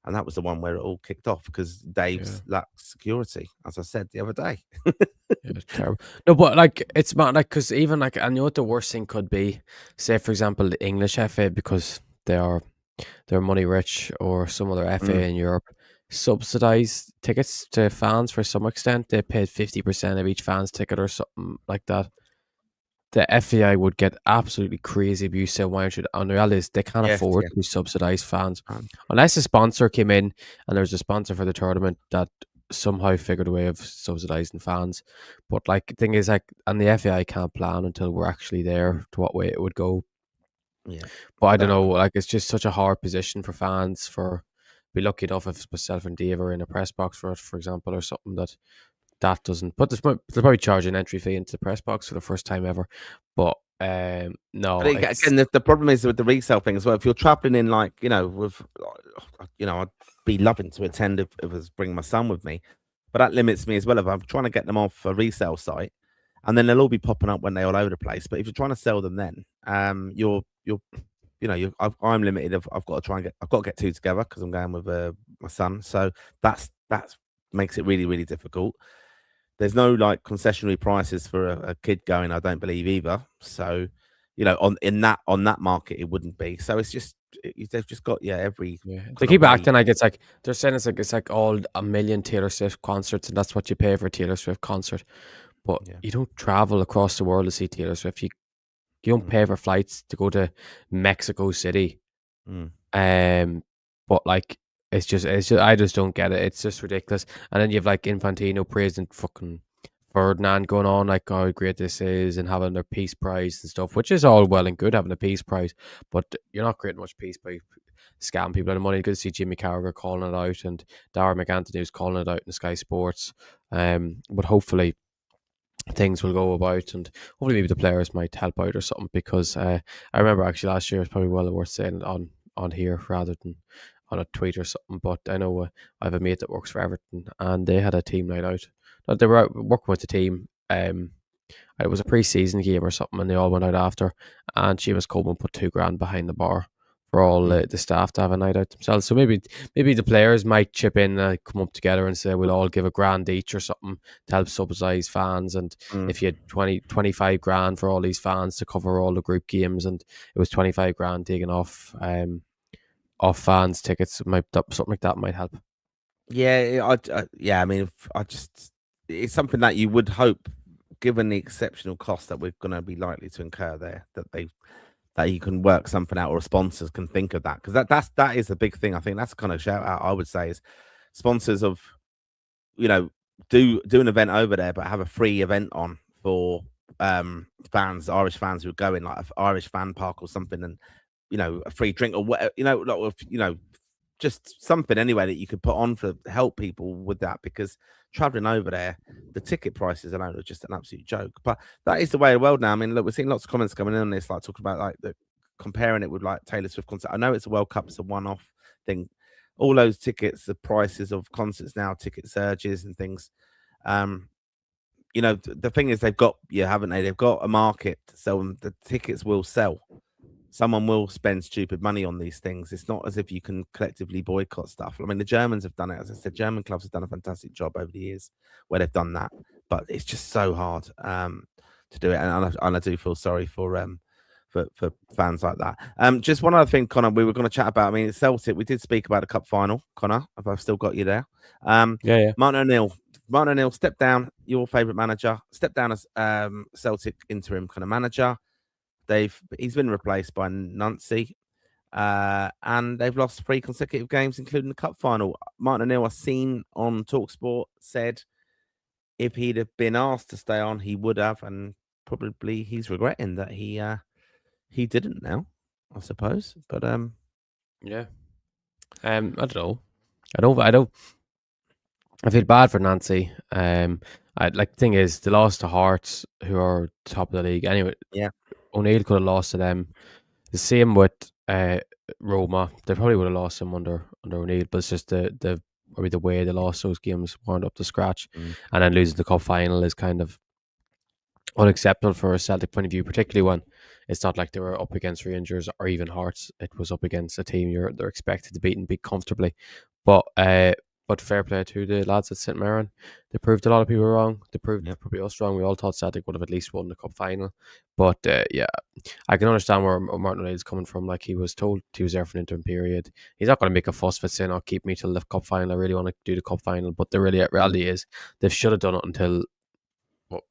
And that was the one where it all kicked off, because Dave's lacked security, as I said the other day. It's terrible. No, but like it's mad, like, because even like, I know what the worst thing could be. Say, for example, the English FA, because they're money rich, or some other FA in Europe, subsidize tickets to fans for some extent. They paid 50% of each fan's ticket or something like that. The FAI would get absolutely crazy abuse. So why should, and the reality is they can't afford to subsidize fans unless a sponsor came in and there's a sponsor for the tournament that somehow figured a way of subsidising fans. But like the thing is, like, and the FAI can't plan until we're actually there to what way it would go. Yeah, but I don't know. Like, it's just such a hard position for fans. For be lucky enough if myself and Dave are in a press box for it, for example, or something that doesn't. But they'll probably charge an entry fee into the press box for the first time ever. But no, but again, the problem is with the resale thing as well. If you're traveling in, like, with, I'd be loving to attend if it was bringing my son with me, but that limits me as well. If I'm trying to get them off a resale site, and then they'll all be popping up when they're all over the place. But if you're trying to sell them, then I'm limited. I've got to get two together because I'm going with my son. So that makes it really, really difficult. There's no like concessionary prices for a kid going, I don't believe either. So, on that market, it wouldn't be. So it's just they've just got every. Yeah. They keep acting like it's like they're saying it's like all a million Taylor Swift concerts, and that's what you pay for a Taylor Swift concert. But you don't travel across the world to see Taylor Swift. You don't pay for flights to go to Mexico City. But like it's just I just don't get it. It's just ridiculous. And then you have like Infantino praising fucking Ferdinand going on like how great this is and having their peace prize and stuff, which is all well and good having a peace prize, but you're not creating much peace by scamming people out of money. Good to see Jimmy Carragher calling it out and Dara McAnthony was calling it out in Sky Sports. But hopefully things will go about, and hopefully maybe the players might help out or something, because I remember actually last year it's probably well worth saying it on here rather than on a tweet or something. But I know I have a mate that works for Everton, and they had a team night out. They were out working with the team. It was a pre-season game or something, and they all went out after. And Seamus Coleman put $2,000 behind the bar for all the staff to have a night out themselves. So maybe the players might chip in, come up together and say we'll all give $1,000 each or something to help subsidise fans. And if you had 25 grand for all these fans to cover all the group games, and it was 25 grand taken off fans tickets, something like that might help. Yeah, I mean, it's something that you would hope, given the exceptional cost that we're going to be likely to incur there, that you can work something out, or sponsors can think of that, because that is a big thing. I think that's kind of shout out I would say, is sponsors of, do an event over there, but have a free event on for fans, Irish fans who go in, like an Irish fan park or something, and a free drink or whatever, just something anyway that you could put on for help people with that, because traveling over there, the ticket prices alone are just an absolute joke. But that is the way of the world now. I mean, look, we're seeing lots of comments coming in on this, like talking about like comparing it with like Taylor Swift concert. I know it's a World Cup, it's a one-off thing. All those tickets, the prices of concerts now, ticket surges and things. The thing is, they've got haven't they? They've got a market, so the tickets will sell. Someone will spend stupid money on these things. It's not as if you can collectively boycott stuff. I mean, the Germans have done it. As I said, German clubs have done a fantastic job over the years where they've done that. But it's just so hard to do it. And I do feel sorry for fans like that. Just one other thing, Connor, we were going to chat about. I mean, it's Celtic. We did speak about the cup final, Connor, if I've still got you there. Yeah. Martin O'Neill, step down, your favourite manager. Step down as Celtic interim kind of manager. He's been replaced by Nancy, and they've lost 3 consecutive games, including the cup final. Martin O'Neill, I've seen on TalkSport, said if he'd have been asked to stay on, he would have, and probably he's regretting that he didn't now, I suppose. But yeah, I don't know. I feel bad for Nancy. The thing is, they lost to Hearts, who are top of the league anyway. Yeah. O'Neill could have lost to them. The same with Roma. They probably would have lost them under O'Neill, but it's just the way they lost those games weren't up to scratch. And then losing the cup final is kind of unacceptable for a Celtic point of view, particularly when it's not like they were up against Rangers or even Hearts. It was up against a team they're expected to beat and beat comfortably. But fair play to the lads at St Mirren. They proved a lot of people wrong. They proved probably us wrong. We all thought Celtic would have at least won the cup final. But I can understand where Martin O'Neill is coming from. Like, he was told he was there for an interim period. He's not going to make a fuss for saying, "Oh, keep me till the cup final. I really want to do the cup final." But the reality is, they should have done it until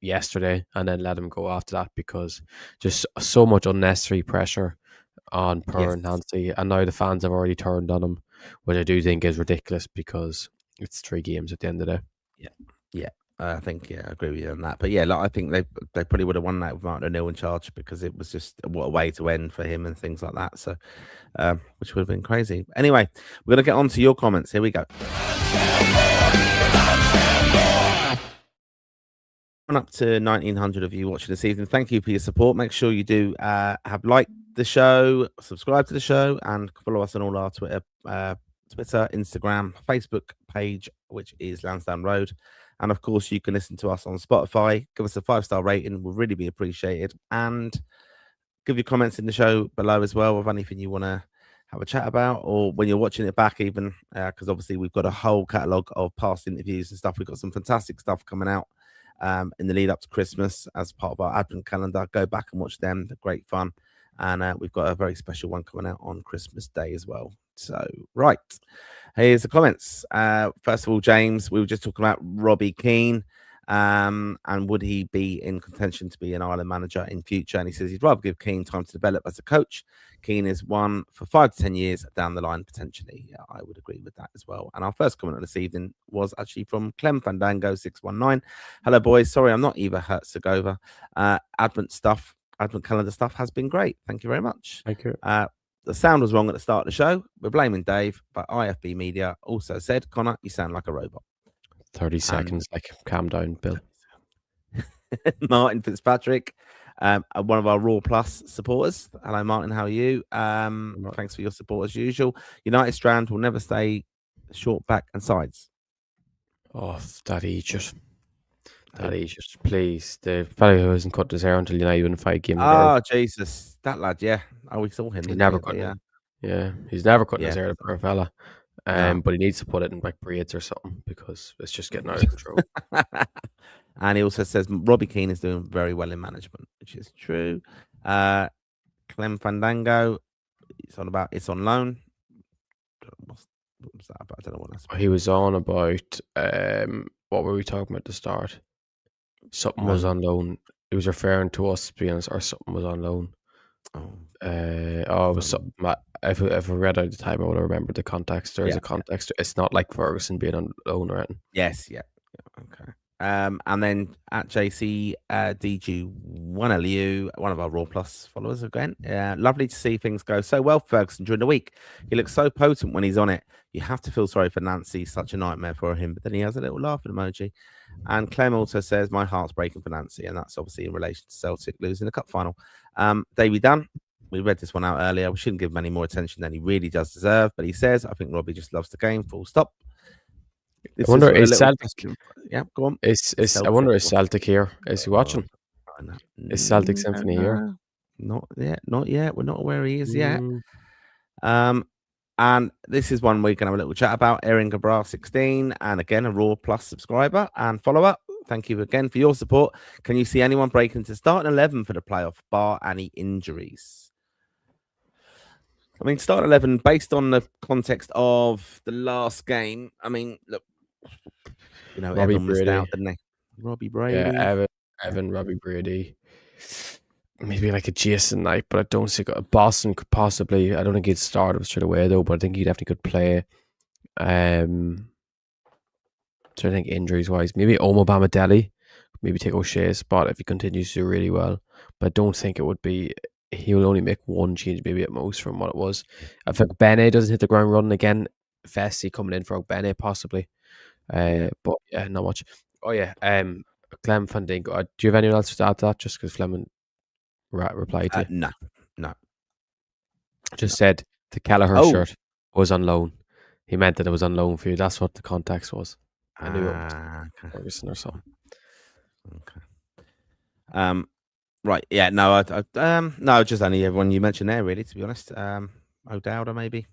yesterday and then let him go after that, because just so much unnecessary pressure on Per and Nancy, and now the fans have already turned on him, which I do think is ridiculous, because it's 3 games at the end of the day. Yeah. I think I agree with you on that. But yeah, like, I think they probably would have won that with Martin O'Neill in charge because it was just what a way to end for him and things like that. So, which would have been crazy. Anyway, we're gonna get on to your comments. Here we go. Up to 1,900 of you watching this evening. Thank you for your support. Make sure you do have liked the show, subscribe to the show, and follow us on all our Twitter, Instagram, Facebook page, which is Lansdowne Road. And of course, you can listen to us on Spotify. Give us a 5-star rating; will really be appreciated. And give your comments in the show below as well of anything you want to have a chat about, or when you're watching it back, even because obviously we've got a whole catalogue of past interviews and stuff. We've got some fantastic stuff coming out in the lead up to Christmas as part of our Advent calendar. Go back and watch them; they're great fun. And we've got a very special one coming out on Christmas Day as well. So, right, here's the comments. First of all, James, we were just talking about Robbie Keane. And would he be in contention to be an Ireland manager in future? And he says he'd rather give Keane time to develop as a coach. Keane is one for 5 to 10 years down the line, potentially. Yeah, I would agree with that as well. And our first comment on this evening was actually from Clem Fandango 619. Hello, boys. Sorry, I'm not Eva Herzegovina. Advent calendar stuff has been great. Thank you very much. Thank you. The sound was wrong at the start of the show. We're blaming Dave, but IFB Media also said, Connor, you sound like a robot. 30 seconds, like, calm down, Bill. Martin Fitzpatrick, one of our Raw Plus supporters. Hello, Martin. How are you? Thanks for your support as usual. United Strand will never stay short, back, and sides. Oh, Daddy, just please. The fellow who hasn't cut his hair until United win 5 games. Oh, Jesus. That lad, yeah. Oh, we saw him. He's never cut he's never cutting his hair, the poor fella. No. But he needs to put it in like braids or something because it's just getting out of control. And he also says Robbie Keane is doing very well in management, which is true. Clem Fandango, it's on loan. What was that about? I don't know what that's about. He was on about what were we talking about at the start? Something was on loan. He was referring to us, to be honest, or something was on loan. It was something. If I read out the time, I would have remembered the context. There is a context. It's not like Ferguson being on loan or anything. Yes, yeah. Okay. And then at JC DG1LU, one of our Raw Plus followers again. Lovely to see things go so well for Ferguson during the week. He looks so potent when he's on it. You have to feel sorry for Nancy, such a nightmare for him. But then he has a little laughing emoji. And Clem also says, my heart's breaking for Nancy. And that's obviously in relation to Celtic losing the cup final. Davey Dunn, we read this one out earlier. We shouldn't give him any more attention than he really does deserve. But he says, I think Robbie just loves the game, full stop. I wonder, is Celtic? Yeah, go on. I wonder, is Celtic here? Is he watching? Is Celtic Symphony here? Not yet. We're not where he is yet. And this is one we can have a little chat about. Erin Cabral 16, and again a Raw Plus subscriber and follower. Thank you again for your support. Can you see anyone breaking into starting 11 for the playoff, bar any injuries? I mean, start 11 based on the context of the last game. I mean, look, Robbie Evan missed out, didn't he? Robbie Brady. Yeah, Evan, Robbie Brady. Maybe like a Jason Knight, but I don't think Boston could possibly. I don't think he'd start straight away though, but I think he definitely could play. So I think injuries wise, maybe Omobama Deli, maybe take O'Shea's spot if he continues to do really well. But I don't think it would be. He will only make one change, maybe at most, from what it was. I think Bene doesn't hit the ground running again. Fessy coming in for Bene possibly. But yeah, not much. Oh yeah, Clem Fandango. Do you have anyone else to add to that? Just because Clement replied to no. Just said the Kelleher shirt was on loan. He meant that it was on loan for you. That's what the context was. I knew it was Ferguson or something. Okay. Right. Yeah. No. No. Just only everyone you mentioned there, really. To be honest, O'Dowda maybe.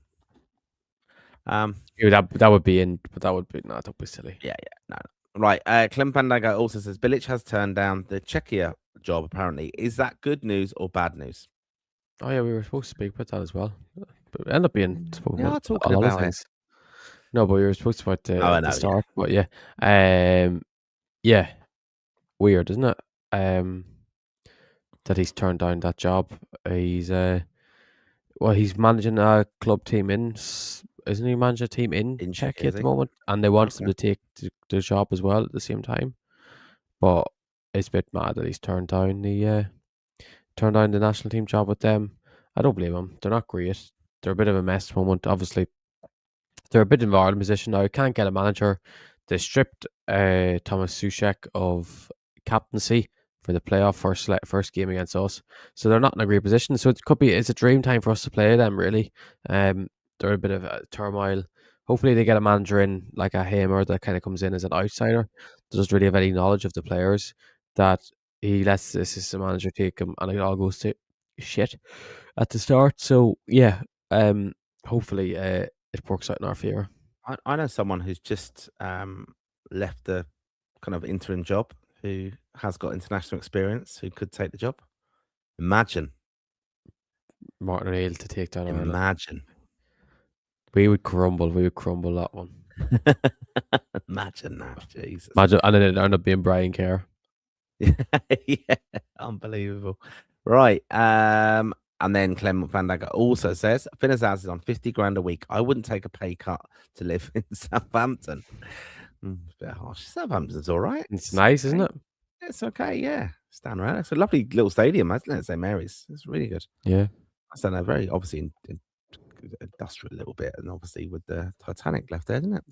That would be in, but that would be don't be silly. Yeah. No. Right. Clem Pandago also says Bilic has turned down the Czechia job. Apparently, is that good news or bad news? Oh yeah, we were supposed to speak about that as well, but it ended up being talking about things. No, but we were supposed to about the start. Yeah. But yeah, weird, isn't it? That he's turned down that job. He's he's managing a club team in isn't he managing a team in Czech, Czechia is at the he? moment? And they want him Okay. to take the job as well at the same time. But it's a bit mad that he's turned down the national team job with them. I don't blame him. They're not great. They're a bit of a mess at the moment. Obviously, they're a bit involved in position now. Can't get a manager. They stripped Thomas Suchek of captaincy for the playoff first game against us. So they're not in a great position. So it's a dream time for us to play them, really. They're a bit of a turmoil. Hopefully they get a manager in like a Hamer that kind of comes in as an outsider, that doesn't really have any knowledge of the players, that he lets the assistant manager take him and it all goes to shit at the start. So yeah, hopefully it works out in our favour. I know someone who's just left the kind of interim job who has got international experience who could take the job. Imagine. Martin O'Neill to take down Ireland. Imagine. We would crumble. We would crumble that one. Imagine that, Jesus. Imagine, and then it ended up being Brian Kerr. Yeah, unbelievable. Right. And then Clement Van Dagger also says, Finnazaz is on 50 grand a week. I wouldn't take a pay cut to live in Southampton. It's a bit harsh. Southampton's all right. It's nice, isn't it? It's okay, yeah. It's down around. It's a lovely little stadium, isn't it? St. Mary's. It's really good. Yeah. I don't know, very obviously industrial a little bit, and obviously with the Titanic left there, isn't it?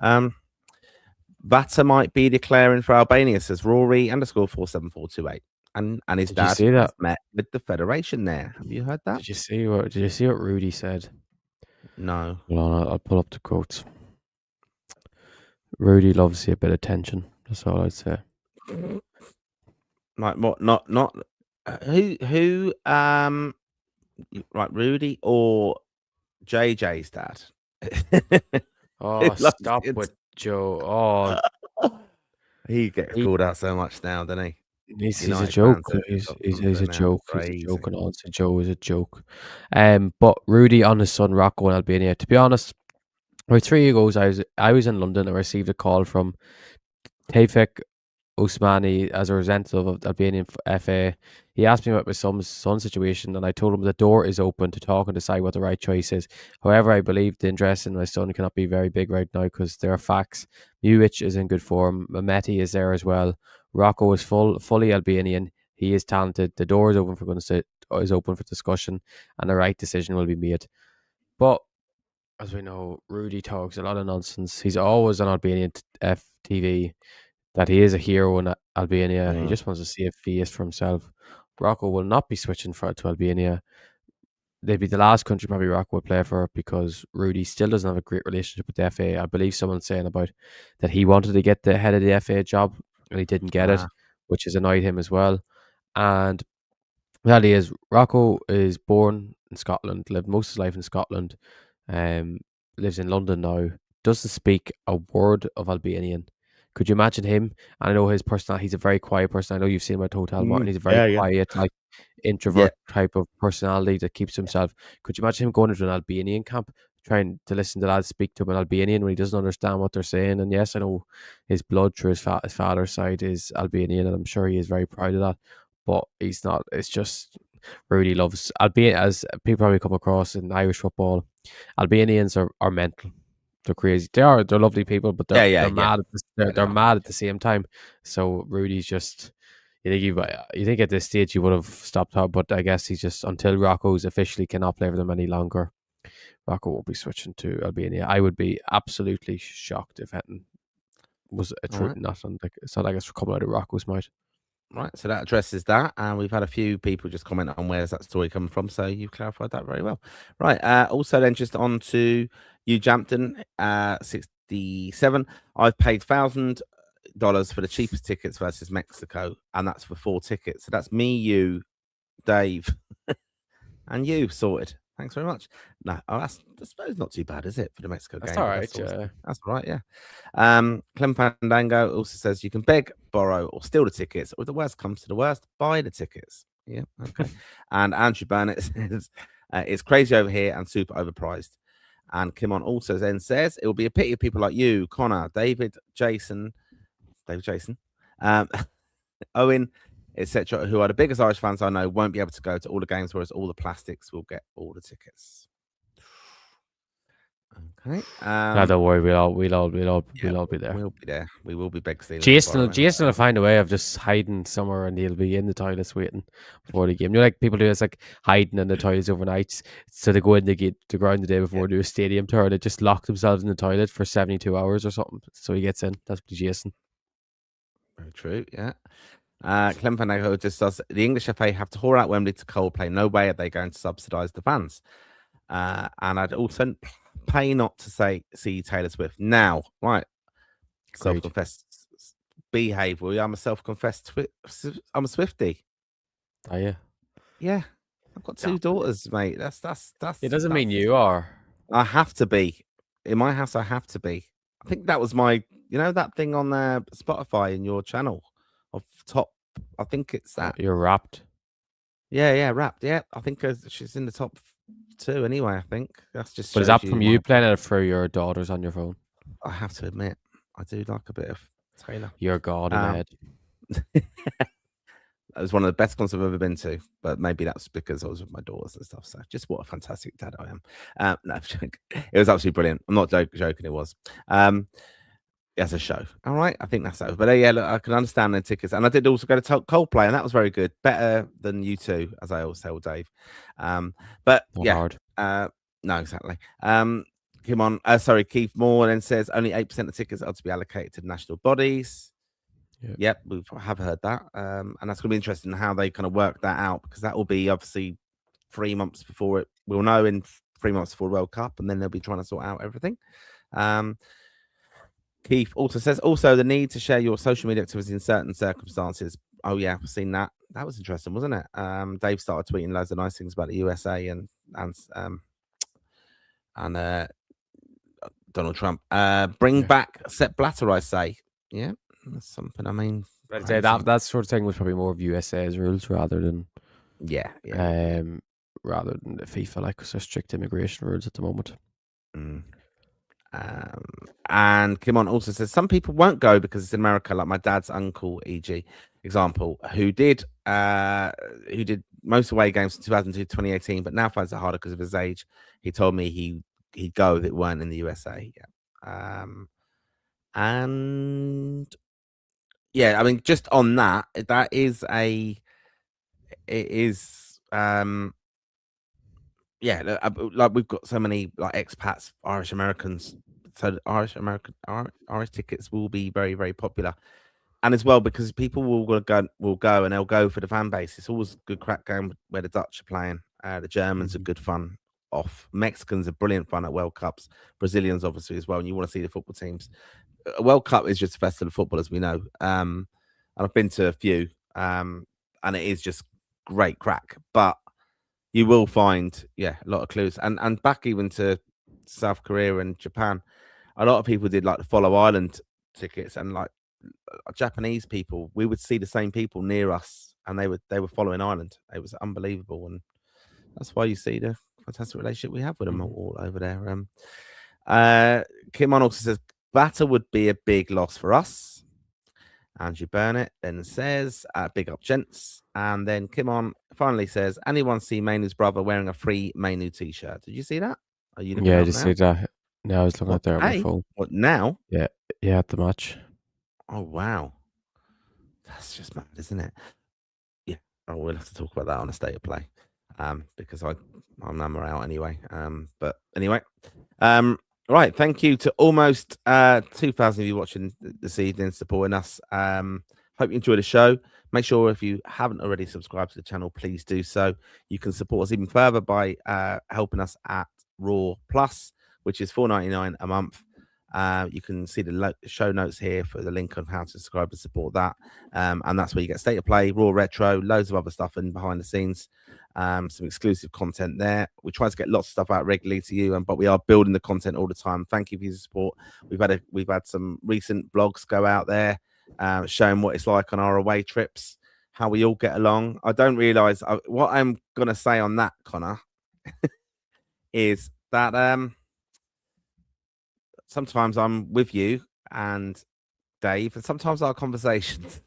Yeah. Vata might be declaring for Albania, says Rory _47428. And his dad has met with the federation there. Have you heard that? Did you see what Rudy said? No. Hold on, I'll pull up the quotes. Rudy loves a bit of tension. That's all I'd say. Like what? Not who? Right, Rudy or JJ's dad? Oh, stop with Joe. Oh, he gets called out so much now, doesn't he? He's a joke. He's a joke. Crazy. He's a joke, and also Joe is a joke. But Rudy on his son Rocco in Albania. To be honest, about 3 years ago, I was in London and received a call from Tevfik Osmani as a representative of the Albanian FA. He asked me about my son's situation, and I told him the door is open to talk and decide what the right choice is. However, I believe the interest in my son cannot be very big right now because there are facts. Mujic is in good form. Mehmeti is there as well. Rocco is fully Albanian. He is talented. The door is open for discussion, and the right decision will be made. But as we know, Rudy talks a lot of nonsense. He's always on Albanian TV. That he is a hero in Albania. He just wants to see a face for himself. Rocco will not be switching to Albania. They'd be the last country probably Rocco would play for because Rudy still doesn't have a great relationship with the FA. I believe someone's saying about that he wanted to get the head of the FA job and he didn't get it, which has annoyed him as well. And the reality is, Rocco is born in Scotland, lived most of his life in Scotland, lives in London now, doesn't speak a word of Albanian. Could you imagine him? And I know his personality, he's a very quiet person. I know you've seen him at Hotel Martin. He's a very quiet, like introvert type of personality that keeps himself. Could you imagine him going into an Albanian camp, trying to listen to lads speak to him in Albanian when he doesn't understand what they're saying? And yes, I know his blood through his father's side is Albanian, and I'm sure he is very proud of that. But he's not. It's just Rudy loves Albania, as people probably come across in Irish football. Albanians are mental. They're crazy. They're lovely people, but they're mad. They're mad at the same time. So Rudy's just. You think at this stage you would have stopped her, but I guess he's just until Rocco's officially cannot play for them any longer. Rocco won't be switching to Albania. I would be absolutely shocked if Henton was a truth. It's not like it's coming out of Rocco's mouth. Right, so that addresses that, and we've had a few people just comment on where's that story coming from, so you've clarified that very well. Right, also then just on to you, Jampton, 67. I've paid $1,000 for the cheapest tickets versus Mexico, and that's for 4 tickets. So that's me, you, Dave, and you sorted. Thanks very much. No, that's, I suppose, not too bad, is it, for the Mexico game? That's all right, yeah. That's all right, yeah. Clem Fandango also says you can beg, borrow, or steal the tickets, or if the worst comes to the worst, buy the tickets. Yeah, okay. And Andrew Burnett says it's crazy over here and super overpriced. And Kimon also then says it will be a pity if people like you, Connor, David Jason, Owen, etc., who are the biggest Irish fans I know, won't be able to go to all the games, whereas all the plastics will get all the tickets. Okay. Don't worry, we'll all be there. We'll be there. We will be beg stealing. Jason will find a way of just hiding somewhere, and he'll be in the toilets waiting before the game. You know, like people do, it's like hiding in the toilets overnight. So they go in the ground the day before, do a stadium tour. They just lock themselves in the toilet for 72 hours or something. So he gets in. That's Jason. Very true. Yeah. Clem Van Egel just says the English FA have to haul out Wembley to Coldplay. No way are they going to subsidise the fans. And I'd also pay not to see Taylor Swift now. Right. Self-confessed behaviour. I'm a self-confessed. I'm a Swiftie. Are you? Yeah. I've got 2 daughters, mate. That's. It doesn't mean you are. I have to be. In my house, I have to be. I think that was my, that thing on Spotify in your channel of top. I think it's that. You're Wrapped. Yeah, Wrapped. Yeah, I think she's in the top 2 anyway. I think that's just. But is that from you playing it for your daughters on your phone? I have to admit, I do like a bit of Taylor. You're God in the head. That was one of the best concerts I've ever been to, but maybe that's because I was with my daughters and stuff. So just what a fantastic dad I am. No, it was absolutely brilliant. I'm not joking. It was. As a show. All right. I think that's over. But yeah, look, I can understand the tickets. And I did also go to Coldplay, and that was very good. Better than U2, as I always tell Dave. But not yeah. Hard. No, exactly. Come on. Sorry, Keith Moore then says only 8% of tickets are to be allocated to national bodies. Yep, we have heard that. And that's going to be interesting how they kind of work that out, because that will be obviously 3 months before it. We'll know in 3 months before World Cup, and then they'll be trying to sort out everything. Keith also says, the need to share your social media activities in certain circumstances. Oh, yeah, I've seen that. That was interesting, wasn't it? Dave started tweeting loads of nice things about the USA and Donald Trump. Bring back Sepp Blatter, I say. Yeah, that's something. I mean, I'd say that sort of thing was probably more of USA's rules rather than rather than the FIFA, like, because they're strict immigration rules at the moment. And Kim On also says some people won't go because it's in America, like my dad's uncle, e.g. example, who did most away games from 2002 to 2018, but now finds it harder because of his age. He told me he'd go if it weren't in the USA. And yeah, I mean, just on that is like we've got so many like expats, Irish Americans. So Irish tickets will be very, very popular, and as well because people will go and they'll go for the fan base. It's always good crack game where the Dutch are playing. The Germans are good fun. Mexicans are brilliant fun at World Cups. Brazilians obviously as well, and you want to see the football teams. A World Cup is just a festival of football, as we know. And I've been to a few, and it is just great crack. But you will find, a lot of clues. And back even to South Korea and Japan, a lot of people did like the Follow Island tickets, and like Japanese people, we would see the same people near us, and they were following Ireland. It was unbelievable, and that's why you see the fantastic relationship we have with them all over there. Kim On also says Batter would be a big loss for us. Andrew Burnett then says, big up, gents. And then Kim On finally says, anyone see Mainoo's brother wearing a free Mainoo t-shirt? Did you see that? Are you I just see that. No, I was looking at there on my phone. What, now? Yeah, at the match. Oh, wow. That's just mad, isn't it? Yeah. Oh, we'll have to talk about that on a state of play. Because I'm number out anyway. But anyway. Right, thank you to almost 2,000 of you watching this evening, supporting us. Hope you enjoyed the show. Make sure if you haven't already subscribed to the channel, please do so. You can support us even further by helping us at Raw Plus, which is $4.99 a month. You can see the show notes here for the link on how to subscribe and support that. And that's where you get State of Play, Raw Retro, loads of other stuff and behind the scenes. Some exclusive content there. We try to get lots of stuff out regularly to you, but we are building the content all the time. Thank you for your support. We've had some recent blogs go out there showing what it's like on our away trips, how we all get along. I don't realize what I'm gonna say on that, Connor, is that sometimes I'm with you and Dave, and sometimes our conversations.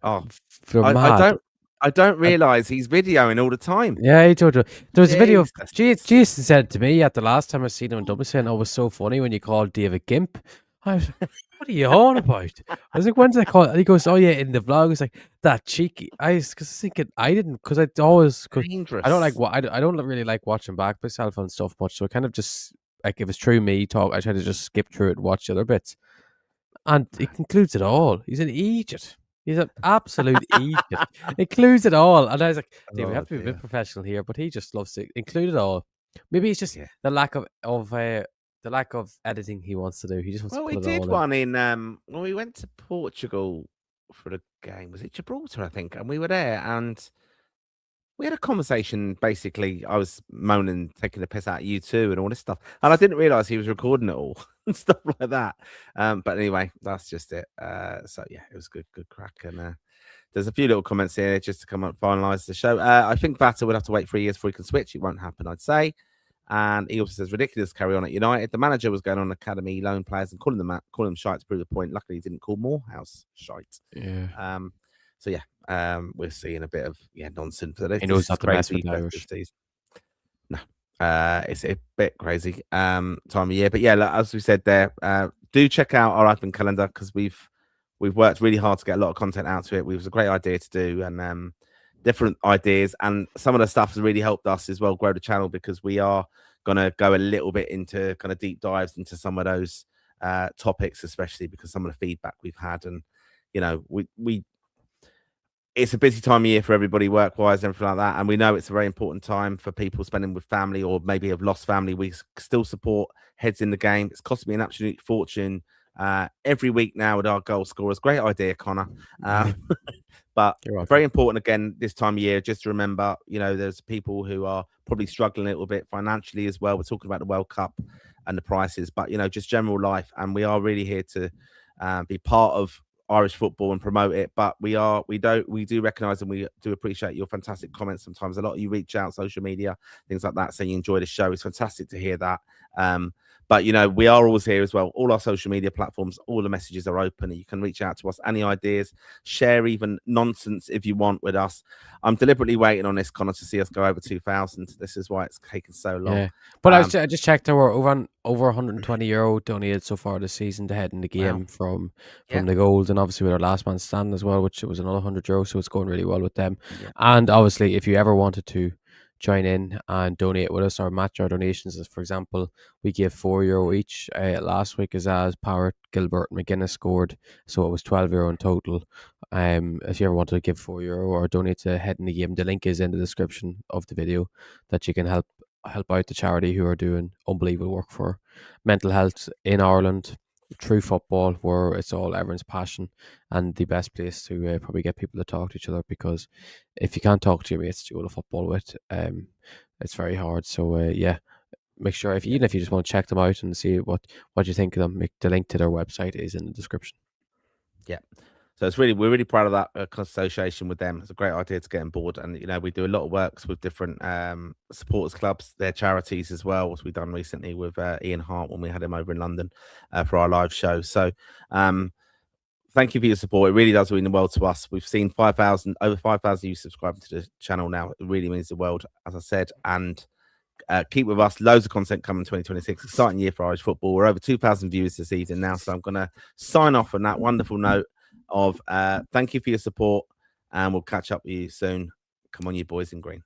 I I don't realise he's videoing all the time. Yeah, he told you. There was a video of Jason said to me at the last time I seen him in Dublin saying, "Oh, it was so funny when you called David Gimp." I was like, "What are you on about?" I was like, "When's I call?" And he goes, "Oh yeah, in the vlog." It's like that cheeky. I was thinking I didn't because I always Dangerous. I don't like what I don't really like watching back myself on stuff much. So I kind of just like if it's true me talk, I try to just skip through it and watch the other bits. And it concludes it all. He's an idiot. He's an absolute idiot. Includes it all. And I was like, Dave, we have to be a bit professional here, but he just loves to include it all. Maybe it's just the lack of the lack of editing he wants to do. He just wants to put it all in. We did one in when we went to Portugal for the game. Was it Gibraltar, I think? And we were there and we had a conversation. Basically, I was moaning, taking the piss out of you too, and all this stuff. And I didn't realize he was recording it all and stuff like that. But anyway, that's just it. So yeah, it was good crack. And there's a few little comments here just to come up finalize the show. I think Vata would have to wait 3 years before he can switch. It won't happen, I'd say. And he also says ridiculous carry on at United. The manager was going on academy loan players and calling them shite to prove the point. Luckily, he didn't call Morehouse shite. Yeah. So yeah, we're seeing a bit of nonsense. He knows not to mess with Irish. No, it's a bit crazy time of year, but yeah, as we said there, do check out our advent calendar because we've worked really hard to get a lot of content out to it. It was a great idea to do, and different ideas, and some of the stuff has really helped us as well grow the channel because we are gonna go a little bit into kind of deep dives into some of those topics, especially because some of the feedback we've had, and we it's a busy time of year for everybody work-wise and everything like that, and we know it's a very important time for people spending with family or maybe have lost family. We still support Heads in the Game. It's costing me an absolute fortune every week now with our goal scorers. Great idea, Connor. But very important again this time of year, just to remember, there's people who are probably struggling a little bit financially as well. We're talking about the World Cup and the prices, but just general life, and we are really here to be part of Irish football and promote it. But we do recognize and we do appreciate your fantastic comments. Sometimes a lot of you reach out social media, things like that, saying you enjoy the show. It's fantastic to hear that. But we are always here as well. All our social media platforms, all the messages are open, and you can reach out to us. Any ideas, share even nonsense if you want with us. I'm deliberately waiting on this, Connor, to see us go over 2,000. This is why it's taken so long. Yeah, but I just checked. There were over 120 euro donated so far this season to Head in the Game from the goals, and obviously with our last man stand as well, which was another 100 euro. So it's going really well with them. Yeah. And obviously, if you ever wanted to join in and donate with us or match our donations, as for example, we gave €4 each last week as Power, Gilbert, and McGuinness scored, so it was €12 in total. If you ever wanted to give €4 or donate to Head in the Game, the link is in the description of the video that you can help out the charity who are doing unbelievable work for mental health in Ireland through football, where it's all everyone's passion and the best place to probably get people to talk to each other, because if you can't talk to your mates to go to football with, it's very hard. So make sure even if you just want to check them out and see what you think of them, the link to their website is in the description. Yeah. So we're really proud of that association with them. It's a great idea to get on board, and we do a lot of works with different supporters clubs, their charities as well, as we've done recently with Ian Hart when we had him over in London for our live show. So thank you for your support. It really does mean the world to us. We've seen over 5,000 you subscribing to the channel now. It really means the world, as I said, and keep with us. Loads of content coming in 2026. Exciting year for Irish football. We're over 2,000 viewers this season now, so I'm going to sign off on that wonderful note of thank you for your support, and we'll catch up with you soon. Come on, you boys in green.